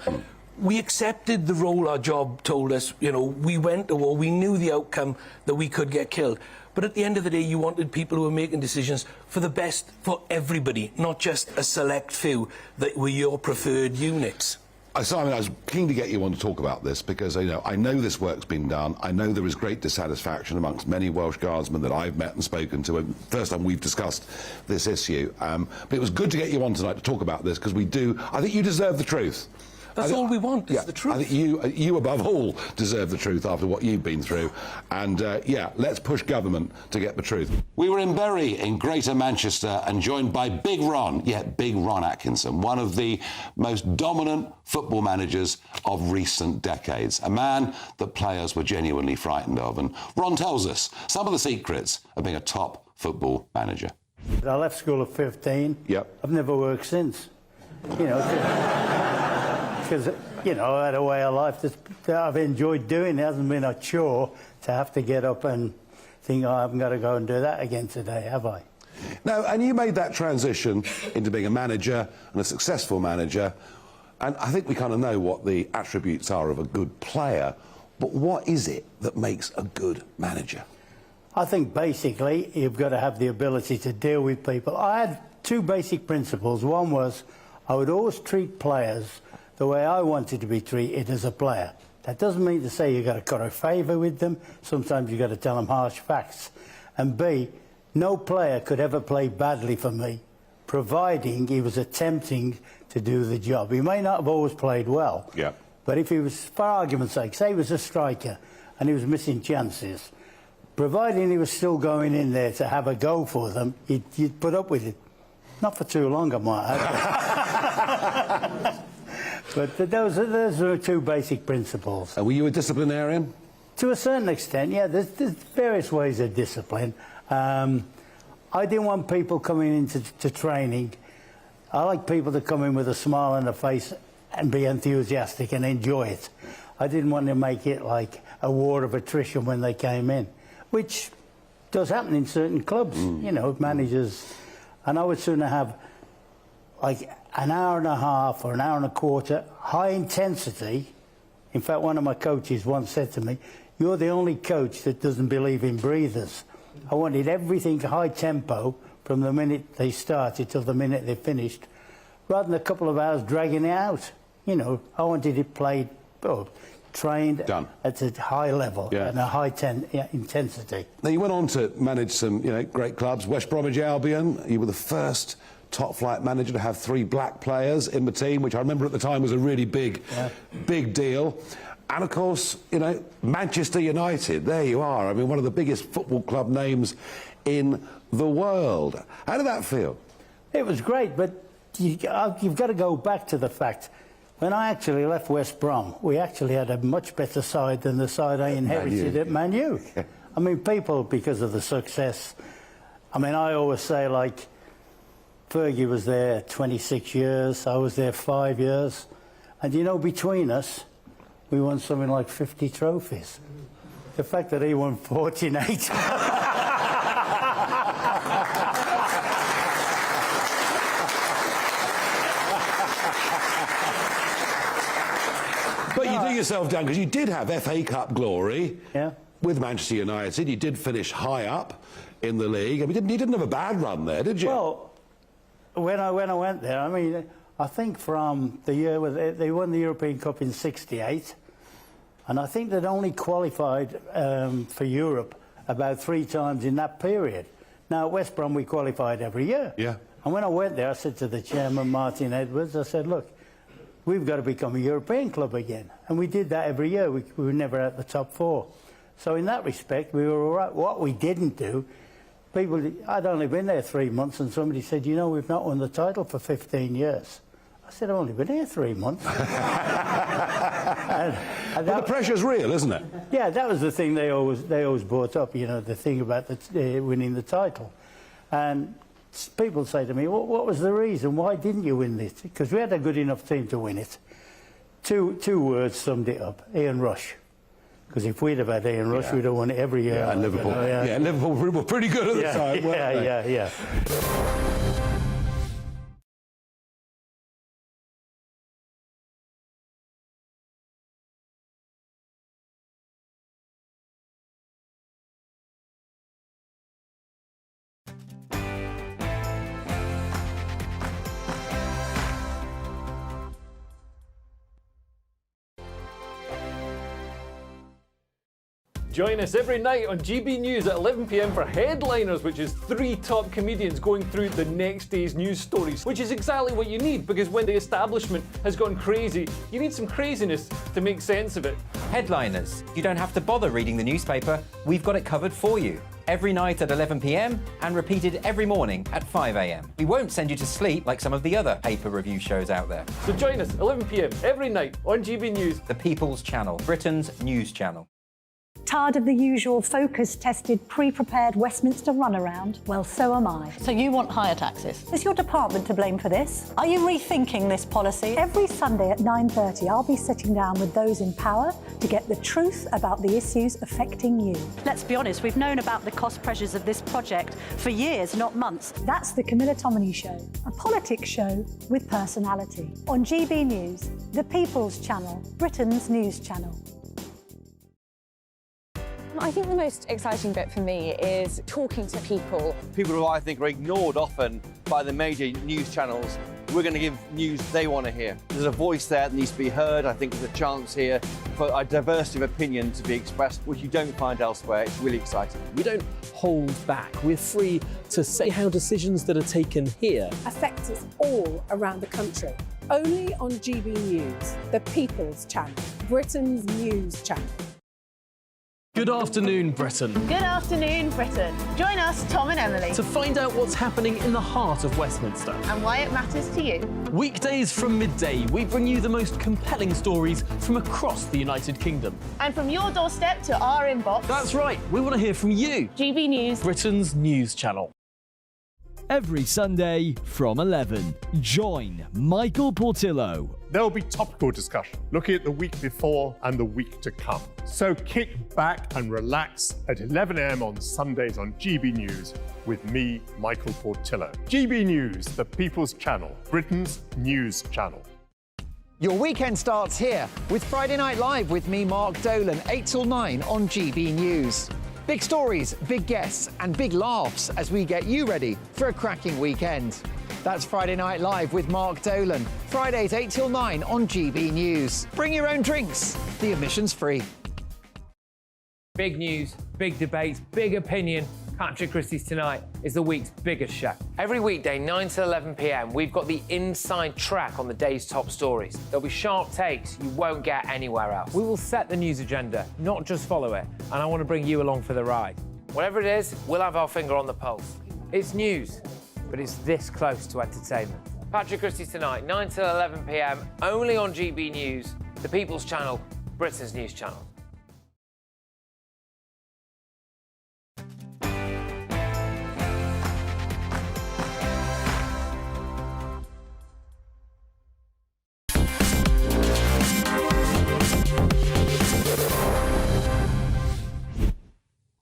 We accepted the role our job told us. You know, we went to war, we knew the outcome, that we could get killed. But at the end of the day, you wanted people who were making decisions for the best for everybody, not just a select few that were your preferred units. Simon, I was keen to get you on to talk about this because, you know, I know this work's been done. I know there is great dissatisfaction amongst many Welsh Guardsmen that I've met and spoken to. And first time we've discussed this issue. But it was good to get you on tonight to talk about this because I think you deserve the truth. That's all we want, is the truth. I think you above all deserve the truth after what you've been through. And, yeah, let's push government to get the truth. We were in Bury in Greater Manchester and joined by Big Ron, Big Ron Atkinson, one of the most dominant football managers of recent decades, a man that players were genuinely frightened of. And Ron tells us some of the secrets of being a top football manager. I left school at 15. Yep. I've never worked since. You know, because, you know, I had a way of life that I've enjoyed doing. It hasn't been a chore to have to get up and think, oh, I haven't got to go and do that again today, have I? No, and you made that transition into being a manager and a successful manager. And I think we kind of know what the attributes are of a good player. But what is it that makes a good manager? I think basically you've got to have the ability to deal with people. I had two basic principles. One was I would always treat players the way I wanted to be treated as a player. That doesn't mean to say you've got to curry favour with them. Sometimes you've got to tell them harsh facts. And B, no player could ever play badly for me, providing he was attempting to do the job. He may not have always played well, but if he was, for argument's sake, say he was a striker and he was missing chances, providing he was still going in there to have a go for them, you'd put up with it. Not for too long, I might have. But those are two basic principles. And were you a disciplinarian? To a certain extent, yeah. There's various ways of discipline. I didn't want people coming into training. I like people to come in with a smile on their face and be enthusiastic and enjoy it. I didn't want to make it like a war of attrition when they came in, which does happen in certain clubs, you know, managers. And I would sooner have like an hour and a half or an hour and a quarter, high intensity. In fact, one of my coaches once said to me, "You're the only coach that doesn't believe in breathers." I wanted everything high tempo from the minute they started till the minute they finished, rather than a couple of hours dragging it out. You know, I wanted it played, trained at a high level and a high intensity. Now, you went on to manage some, you know, great clubs. West Bromwich Albion, you were the first top-flight manager to have 3 black players in the team, which I remember at the time was a really big deal. And, of course, you know, Manchester United, there you are. I mean, one of the biggest football club names in the world. How did that feel? It was great, but you've got to go back to the fact, when I actually left West Brom, we actually had a much better side than the side I inherited at Man U. I mean, people, because of the success, I mean, I always say, like, Fergie was there 26 years, I was there 5 years, and, you know, between us, we won something like 50 trophies. The fact that he won 49... But you do yourself down, because you did have FA Cup glory with Manchester United. You did finish high up in the league. I mean, you didn't have a bad run there, did you? Well, when I went there, I mean, I think from the year where they won the European Cup in '68, and I think they'd only qualified for Europe about 3 times in that period. Now, at West Brom, we qualified every year. Yeah. And when I went there, I said to the chairman, Martin Edwards, I said, look, we've got to become a European club again. And we did that every year. We were never at the top 4. So in that respect, we were all right. What we didn't do, I'd only been there 3 months, and somebody said, you know, we've not won the title for 15 years. I said, I've only been here 3 months. But the pressure's real, isn't it? Yeah, that was the thing they always brought up, you know, the thing about winning the title. And people say to me, what was the reason? Why didn't you win this? Because we had a good enough team to win it. Two words summed it up: Ian Rush. Because if we'd have had Ian Rush, we'd have won it every year. Yeah, and Liverpool. You know, Liverpool were pretty good at the time, weren't they? Yeah. Join us every night on GB News at 11 p.m. for Headliners, which is 3 top comedians going through the next day's news stories, which is exactly what you need, because when the establishment has gone crazy, you need some craziness to make sense of it. Headliners. You don't have to bother reading the newspaper. We've got it covered for you. Every night at 11 p.m. and repeated every morning at 5 a.m. We won't send you to sleep like some of the other paper review shows out there. So join us 11 p.m. every night on GB News. The People's Channel, Britain's news channel. Tired of the usual focus-tested, pre-prepared Westminster runaround? Well, so am I. So you want higher taxes? Is your department to blame for this? Are you rethinking this policy? Every Sunday at 9:30, I'll be sitting down with those in power to get the truth about the issues affecting you. Let's be honest, we've known about the cost pressures of this project for years, not months. That's the Camilla Tominey Show, a politics show with personality. On GB News, the People's Channel, Britain's news channel. I think the most exciting bit for me is talking to people. People who I think are ignored often by the major news channels. We're going to give news they want to hear. There's a voice there that needs to be heard. I think there's a chance here for a diversity of opinion to be expressed, which you don't find elsewhere. It's really exciting. We don't hold back. We're free to say how decisions that are taken here affect us all around the country. Only on GB News, the People's Channel, Britain's news channel. Good afternoon, Britain. Good afternoon, Britain. Join us, Tom and Emily, To find out what's happening in the heart of Westminster. and why it matters to you. Weekdays from midday, we bring you the most compelling stories from across the United Kingdom. And from your doorstep to our inbox. That's right, we want to hear from you. GB News, Britain's news channel. Every Sunday from 11, join Michael Portillo. There'll be topical discussion, looking at the week before and the week to come. So kick back and relax at 11 a.m. on Sundays on GB News with me, Michael Portillo. GB News, the People's Channel, Britain's news channel. Your weekend starts here with Friday Night Live with me, Mark Dolan, 8 till 9 on GB News. Big stories, big guests, and big laughs as we get you ready for a cracking weekend. That's Friday Night Live with Mark Dolan. Fridays 8 till 9 on GB News. Bring your own drinks. The admission's free. Big news, big debates, big opinion. Patrick Christie's Tonight is the week's biggest show. Every weekday, 9 to 11 p.m, we've got the inside track on the day's top stories. There'll be sharp takes you won't get anywhere else. We will set the news agenda, not just follow it, and I want to bring you along for the ride. Whatever it is, we'll have our finger on the pulse. It's news, but it's this close to entertainment. Patrick Christie's Tonight, 9 to 11 p.m, only on GB News, the People's Channel, Britain's news channel.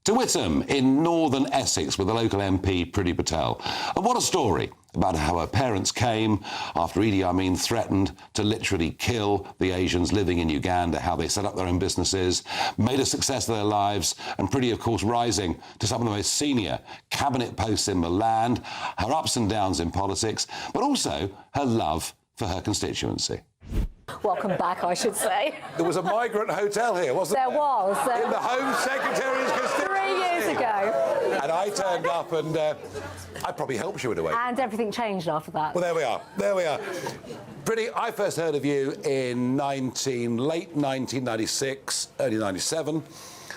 To Whittam in northern Essex with the local MP Priti Patel. And what a story about how her parents came after Idi Amin threatened to literally kill the Asians living in Uganda, how they set up their own businesses, made a success of their lives, and Priti, of course, rising to some of the most senior cabinet posts in the land, her ups and downs in politics, but also her love for her constituency. Welcome back, I should say. There was a migrant hotel here, wasn't there? There was. In the Home Secretary's constituency. 3 years ago. And I turned up and I probably helped you in a way. And everything changed after that. Well, there we are. There we are. Priti, I first heard of you in late 1996, early 97.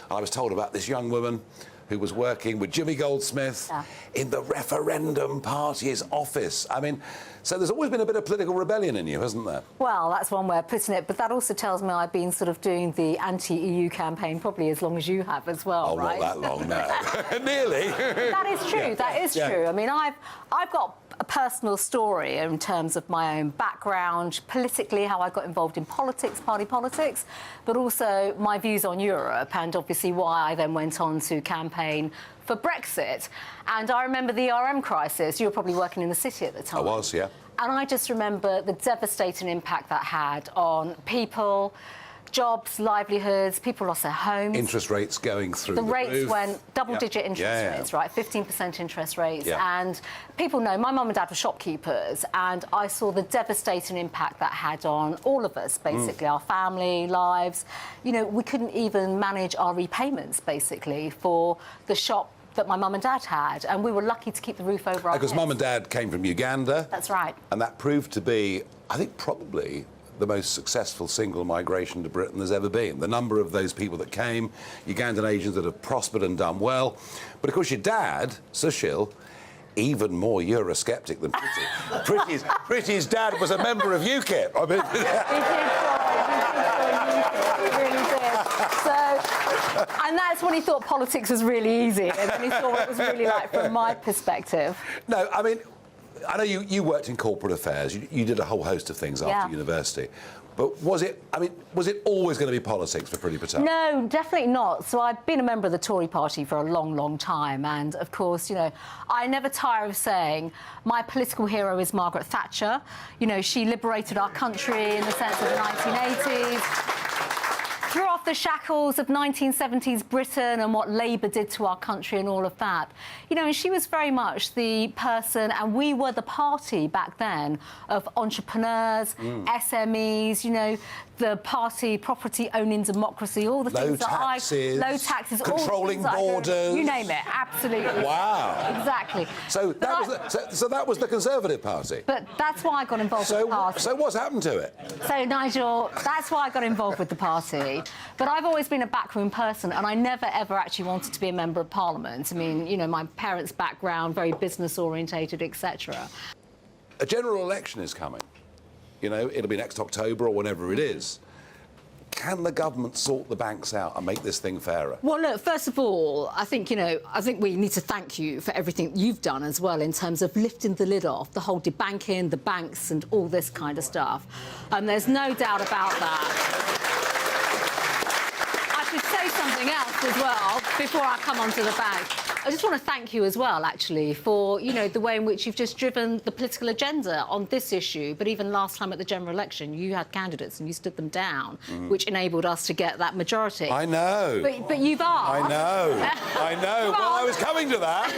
I was told about this young woman who was working with Jimmy Goldsmith in the referendum party's office. I mean, so there's always been a bit of political rebellion in you, hasn't there? Well, that's one way of putting it, but that also tells me I've been sort of doing the anti-EU campaign probably as long as you have as well, right? Not that long, no. Nearly. That is true, Yeah. that is true. I mean, I've got a personal story in terms of my own background, politically, how I got involved in politics, party politics, but also my views on Europe and obviously why I then went on to campaign for Brexit. And I remember the ERM crisis. You were probably working in the city at the time. I was, yeah. And I just remember the devastating impact that had on people, jobs, livelihoods, people lost their homes. Interest rates going through the the rates roof. went double-digit interest rates, right? 15% interest rates. Yeah. And people know my mum and dad were shopkeepers, and I saw the devastating impact that had on all of us, basically, our family, lives. You know, we couldn't even manage our repayments, basically, for the shop that my mum and dad had, and we were lucky to keep the roof over our heads. Because mum and dad came from Uganda. That's right. And that proved to be, I think, probably the most successful single migration to Britain there's ever been. The number of those people that came, Ugandan Asians that have prospered and done well. But of course your dad, Sushil, even more Eurosceptic than Pretty. Pretty's dad was a member of UKIP. I mean, He really did. So, and that's when he thought politics was really easy, and then he saw what it was really like from my perspective. No, I mean, I know you worked in corporate affairs. You did a whole host of things after university. But was it always going to be politics for Priti Patel? No, definitely not. So I've been a member of the Tory party for a long, long time. And, of course, you know, I never tire of saying my political hero is Margaret Thatcher. You know, she liberated our country in the sense of the 1980s. Threw off the shackles of 1970s Britain and what Labour did to our country and all of that. You know, and she was very much the person, and we were the party back then, of entrepreneurs, SMEs, you know, the party, property owning democracy, all the things low taxes, controlling all the things borders. you name it, absolutely. Wow. Exactly. So that was the Conservative Party. But that's why I got involved with the party. So what's happened to it? So, Nigel, that's why I got involved with the party. But I've always been a backroom person, and I never, ever actually wanted to be a member of Parliament. I mean, you know, my parents' background, very business-orientated, etc. A general election is coming. You know, it'll be next October or whenever it is. Can the government sort the banks out and make this thing fairer? Well, look, first of all, I think we need to thank you for everything you've done as well in terms of lifting the lid off the whole debanking, the banks and all this kind of stuff. There's no doubt about that. I should say something else as well before I come onto the bank. I just want to thank you as well, actually, for, you know, the way in which you've just driven the political agenda on this issue. But even last time at the general election, you had candidates and you stood them down, which enabled us to get that majority. I know. But you've asked. I know. I know. Well, I was coming to that.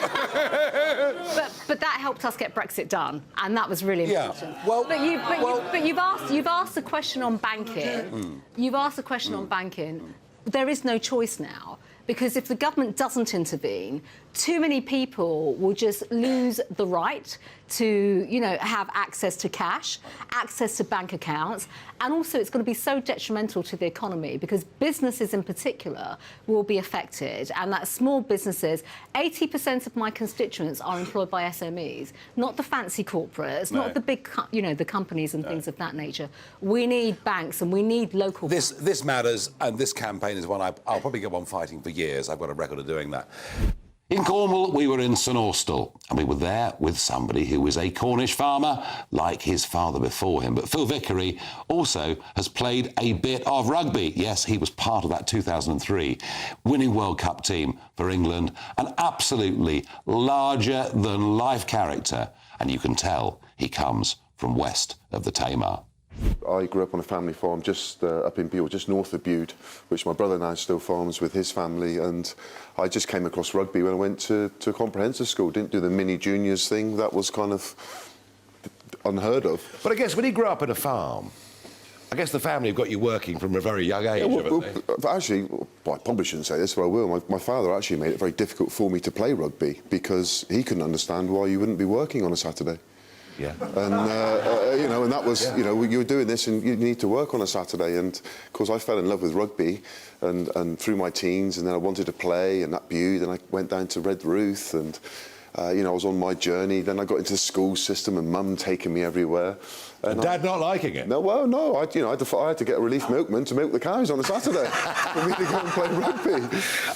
but that helped us get Brexit done, and that was really important. Yeah. Well, but you've asked the question on banking. You've asked the question on banking. There is no choice now. Because if the government doesn't intervene, too many people will just lose the right to, you know, have access to cash, access to bank accounts, and also it's going to be so detrimental to the economy because businesses in particular will be affected, and that small businesses, 80% of my constituents are employed by SMEs, not the fancy corporates, not the big, you know, the companies and things of that nature. We need banks and we need local banks. This matters, and this campaign is one I'll probably go on fighting for years. I've got a record of doing that. In Cornwall, we were in St Austell, and we were there with somebody who was a Cornish farmer, like his father before him. But Phil Vickery also has played a bit of rugby. Yes, he was part of that 2003 winning World Cup team for England, an absolutely larger-than-life character, and you can tell he comes from west of the Tamar. I grew up on a family farm just up in Bude, just north of Bude, which my brother now still farms with his family, and I just came across rugby when I went to a comprehensive school. Didn't do the mini juniors thing. That was kind of unheard of. But I guess when he grew up in a farm, I guess the family have got you working from a very young age, haven't they? Actually, well, I probably shouldn't say this, but I will. My father actually made it very difficult for me to play rugby because he couldn't understand why you wouldn't be working on a Saturday. Yeah. And, you know, and that was, you know, you were doing this and you need to work on a Saturday. And, of course, I fell in love with rugby and through my teens, and then I wanted to play, and at Bude, and I went down to Redruth, and, you know, I was on my journey. Then I got into the school system and Mum taking me everywhere. And Dad not liking it? No, well, no. I had to get a relief milkman to milk the cows on a Saturday for me to go and play rugby.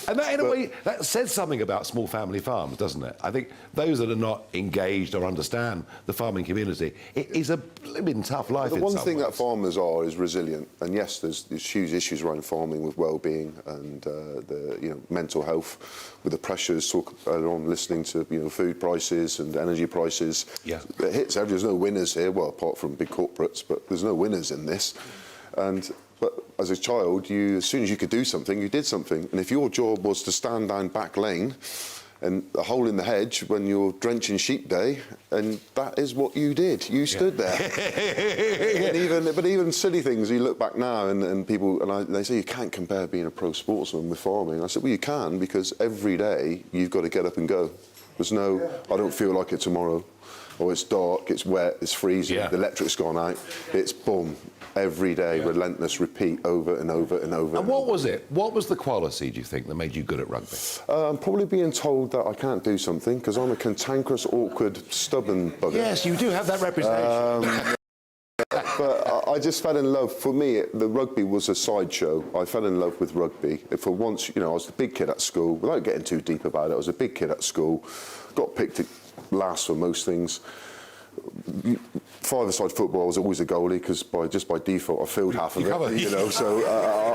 And that, in a way, that says something about small family farms, doesn't it? I think those that are not engaged or understand the farming community, it is a blimmin' tough life. The one thing that farmers are is resilient. And yes, there's huge issues around farming with well-being and the mental health, with the pressures. Talk on listening to food prices and energy prices. Yeah, it hits everyone. There's no winners here. Well, apart from big corporates, but there's no winners in this. But as a child, as soon as you could do something, you did something. And if your job was to stand down back lane and a hole in the hedge when you're drenching sheep day, and that is what you did. You stood there. But even silly things, you look back now and people, they say you can't compare being a pro sportsman with farming. I said, well, you can, because every day you've got to get up and go. There's no, I don't feel like it tomorrow. Or it's dark, it's wet, it's freezing, the electric's gone out. It's boom, every day, relentless, repeat over and over and over. And what was it? What was the quality, do you think, that made you good at rugby? Probably being told that I can't do something, because I'm a cantankerous, awkward, stubborn bugger. Yes, you do have that reputation. But I just fell in love. For me, the rugby was a sideshow. I fell in love with rugby. For once, I was the big kid at school. Without getting too deep about it, I was a big kid at school. Got picked last for most things. Five-a-side football, I was always a goalie, because just by default I filled half of it, so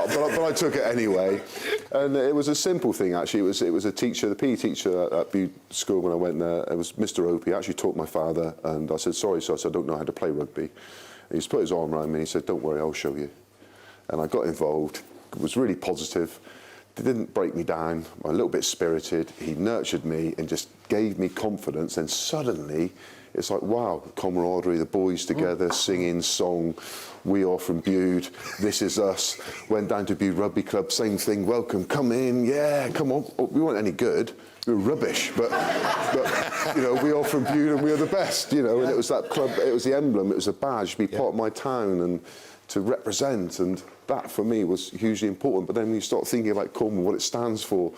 but I took it anyway. And it was a simple thing, actually. It was a teacher, the PE teacher at Bude School when I went there. It was Mr. Opie, actually taught my father, and I said, sorry, sir, I don't know how to play rugby. And he's put his arm around me and he said, don't worry, I'll show you. And I got involved. It was really positive. It didn't break me down. I'm a little bit spirited. He nurtured me and just gave me confidence. And suddenly, it's like, wow, camaraderie, the boys together, singing, song. We are from Bude, this is us. Went down to Bude Rugby Club, same thing, welcome, come in, yeah, come on. We weren't any good, we were rubbish, but we are from Bude and we are the best, and it was that club, it was the emblem, it was a badge to be part of my town and to represent, and that for me was hugely important. But then when you start thinking about Cornwall, what it stands for,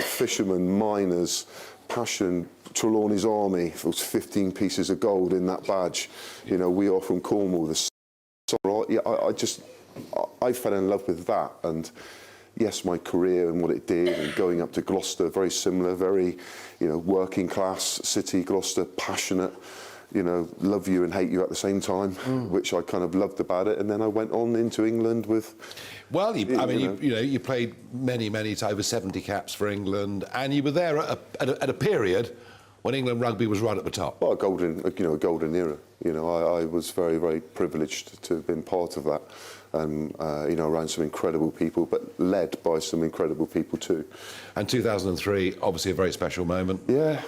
fishermen, miners, passion, Trelawney's Army, those 15 pieces of gold in that badge, we are from Cornwall. I fell in love with that, and yes, my career and what it did, and going up to Gloucester, very similar, very, working class city, Gloucester, passionate, love you and hate you at the same time, which I kind of loved about it. And then I went on into England with... Well, you played many over 70 caps for England, and you were there at a period when England rugby was right at the top. Well, a golden era. I was very, very privileged to have been part of that, and around some incredible people, but led by some incredible people too. And 2003, obviously a very special moment. Yeah.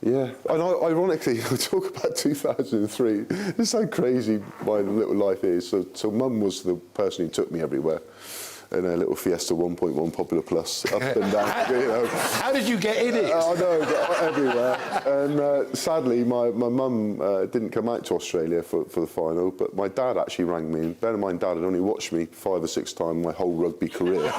And ironically, I talk about 2003. It's how crazy my little life is. So Mum was the person who took me everywhere in a little Fiesta 1.1 Popular Plus, up and down. How did you get in it? I know, everywhere. And sadly, my mum didn't come out to Australia for the final, but my dad actually rang me. And bear in mind, Dad had only watched me 5 or 6 times my whole rugby career.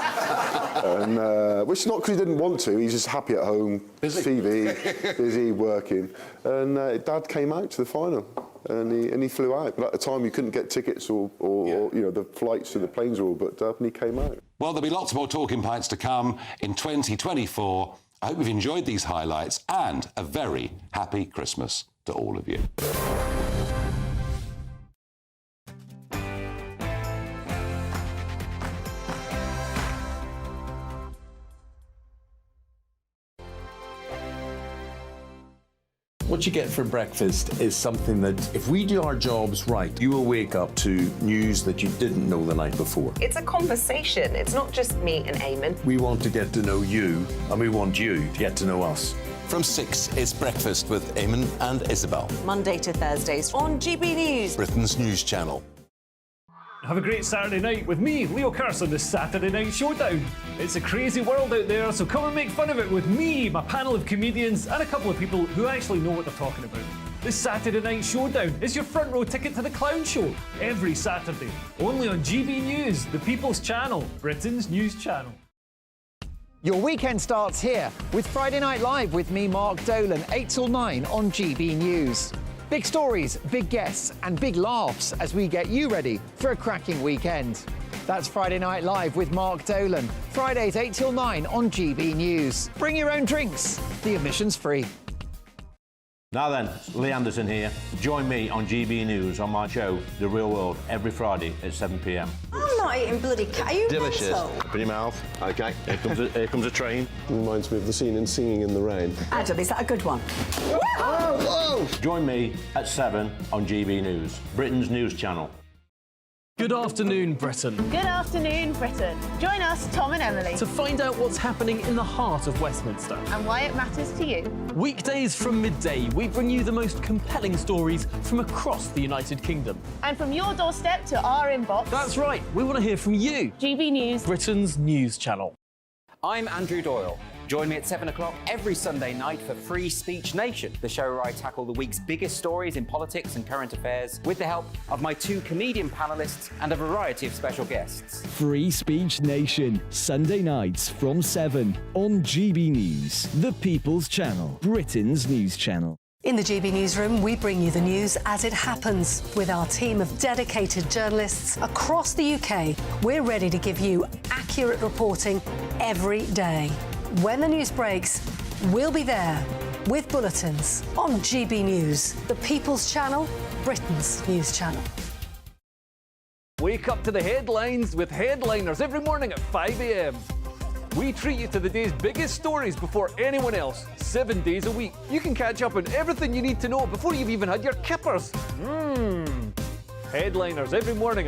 And which is not because he didn't want to, he's just happy at home, TV, busy, working. And Dad came out to the final. And he flew out. But at the time, you couldn't get tickets or the flights to the planes were all booked up, and he came out. Well, there'll be lots more Talking Pints to come in 2024. I hope you've enjoyed these highlights, and a very happy Christmas to all of you. What you get for breakfast is something that, if we do our jobs right, you will wake up to news that you didn't know the night before. It's a conversation. It's not just me and Eamon. We want to get to know you, and we want you to get to know us. From 6, it's Breakfast with Eamon and Isabel. Monday to Thursdays on GB News, Britain's news channel. Have a great Saturday night with me, Leo Curse, on the Saturday Night Showdown. It's a crazy world out there, so come and make fun of it with me, my panel of comedians, and a couple of people who actually know what they're talking about. This Saturday Night Showdown is your front row ticket to the clown show every Saturday, only on GB News, the People's Channel, Britain's news channel. Your weekend starts here with Friday Night Live with me, Mark Dolan, 8 till 9 on GB News. Big stories, big guests, and big laughs as we get you ready for a cracking weekend. That's Friday Night Live with Mark Dolan. Fridays 8 till 9 on GB News. Bring your own drinks. The admission's free. Now then, Lee Anderson here. Join me on GB News on my show, The Real World, every Friday at 7 p.m. I'm not eating bloody cat. Are you Delicious. mental? Open your mouth. OK, here comes a train. Reminds me of the scene in Singing in the Rain. Adam, is that a good one? Join me at 7 on GB News, Britain's news channel. Good afternoon, Britain. Good afternoon, Britain. Join us, Tom and Emily, To find out what's happening in the heart of Westminster. and why it matters to you. Weekdays from midday, we bring you the most compelling stories from across the United Kingdom. And from your doorstep to our inbox. That's right, we want to hear from you. GB News, Britain's news channel. I'm Andrew Doyle. Join me at 7 o'clock every Sunday night for Free Speech Nation, the show where I tackle the week's biggest stories in politics and current affairs with the help of my 2 comedian panellists and a variety of special guests. Free Speech Nation, Sunday nights from 7 on GB News, the People's Channel, Britain's news channel. In the GB Newsroom, we bring you the news as it happens. With our team of dedicated journalists across the UK, we're ready to give you accurate reporting every day. When the news breaks, we'll be there with bulletins on GB News, the People's Channel, Britain's news channel. Wake up to the headlines with Headliners every morning at 5 a.m. We treat you to the day's biggest stories before anyone else, 7 days a week. You can catch up on everything you need to know before you've even had your kippers. Headliners every morning at